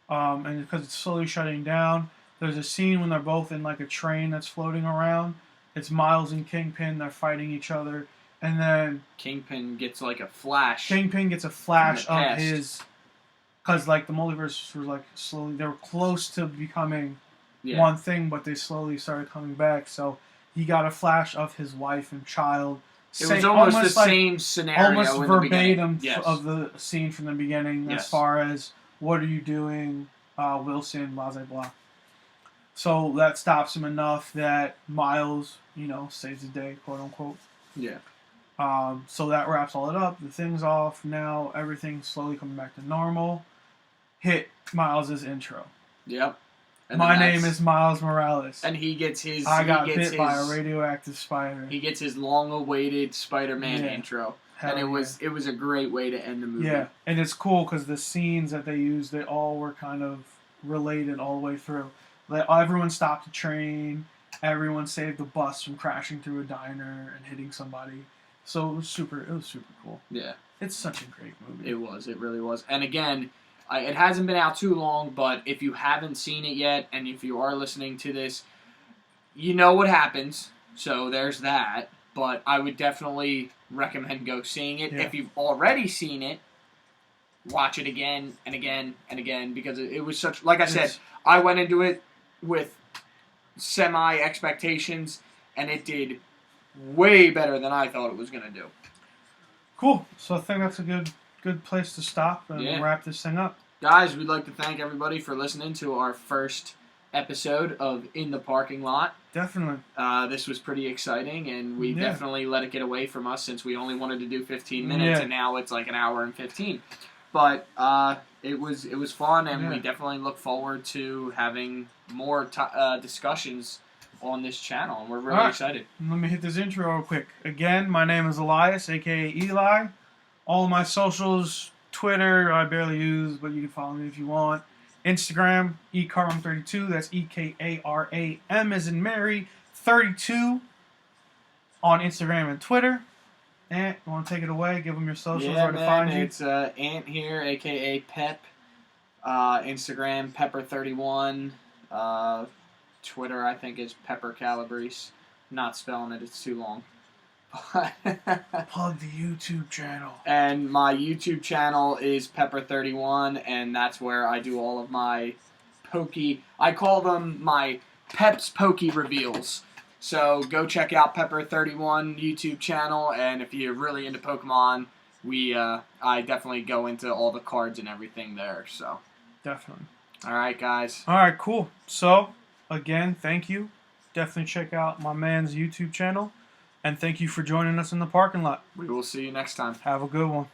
and because it's slowly shutting down, there's a scene when they're both in like a train that's floating around. It's Miles and Kingpin. They're fighting each other. And then Kingpin gets like a flash. Kingpin gets a flash of his, because like the multiverse was like slowly, they were close to becoming one thing, but they slowly started coming back. So he got a flash of his wife and child. It was almost the same scenario, almost in verbatim the beginning. of the scene from the beginning, as far as what are you doing, Wilson, blah blah blah. So that stops him enough that Miles, saves the day, quote unquote. Yeah. So that wraps all it up. The thing's off. Now everything's slowly coming back to normal. Hit Miles' intro. Yep. And my name is Miles Morales. And he gets his... I got bit by a radioactive spider. He gets his long-awaited Spider-Man intro. Hell and it was a great way to end the movie. Yeah, and it's cool because the scenes that they used, they all were kind of related all the way through. Like, everyone stopped a train. Everyone saved the bus from crashing through a diner and hitting somebody. So it was super cool. Yeah. It's such a great movie. It was. It really was. And again, it hasn't been out too long, but if you haven't seen it yet, and if you are listening to this, you know what happens. So there's that. But I would definitely recommend go seeing it. Yeah. If you've already seen it, watch it again and again and again, because it was such... Like I said, I went into it with semi-expectations, and it did way better than I thought it was going to do. Cool. So I think that's a good place to stop and wrap this thing up. Guys, we'd like to thank everybody for listening to our first episode of In the Parking Lot. Definitely. This was pretty exciting, and we Yeah. definitely let it get away from us since we only wanted to do 15 minutes, Yeah. and now it's like an hour and 15. But it was fun, and we Yeah. definitely look forward to having more discussions on this channel, and we're really Alright. excited. Let me hit this intro real quick. Again, my name is Elias, aka Eli. All of my socials, Twitter, I barely use, but you can follow me if you want. Instagram, eKaram32. That's EKARAM as in Mary 32 on Instagram and Twitter. Ant, you want to take it away? Give them your socials Yeah, where to find you. it's Ant here, aka Pep. Instagram Pepper31. Twitter I think is Pepper Calabrese. Not spelling it; it's too long. Plug the YouTube channel. And my YouTube channel is Pepper31, and that's where I do all of my pokey. I call them my Pep's Pokey reveals. So go check out Pepper31 YouTube channel, and if you're really into Pokemon, I definitely go into all the cards and everything there. So Definitely. all right, guys. All right, cool. So, again, thank you. Definitely check out my man's YouTube channel. And thank you for joining us in the parking lot. We will see you next time. Have a good one.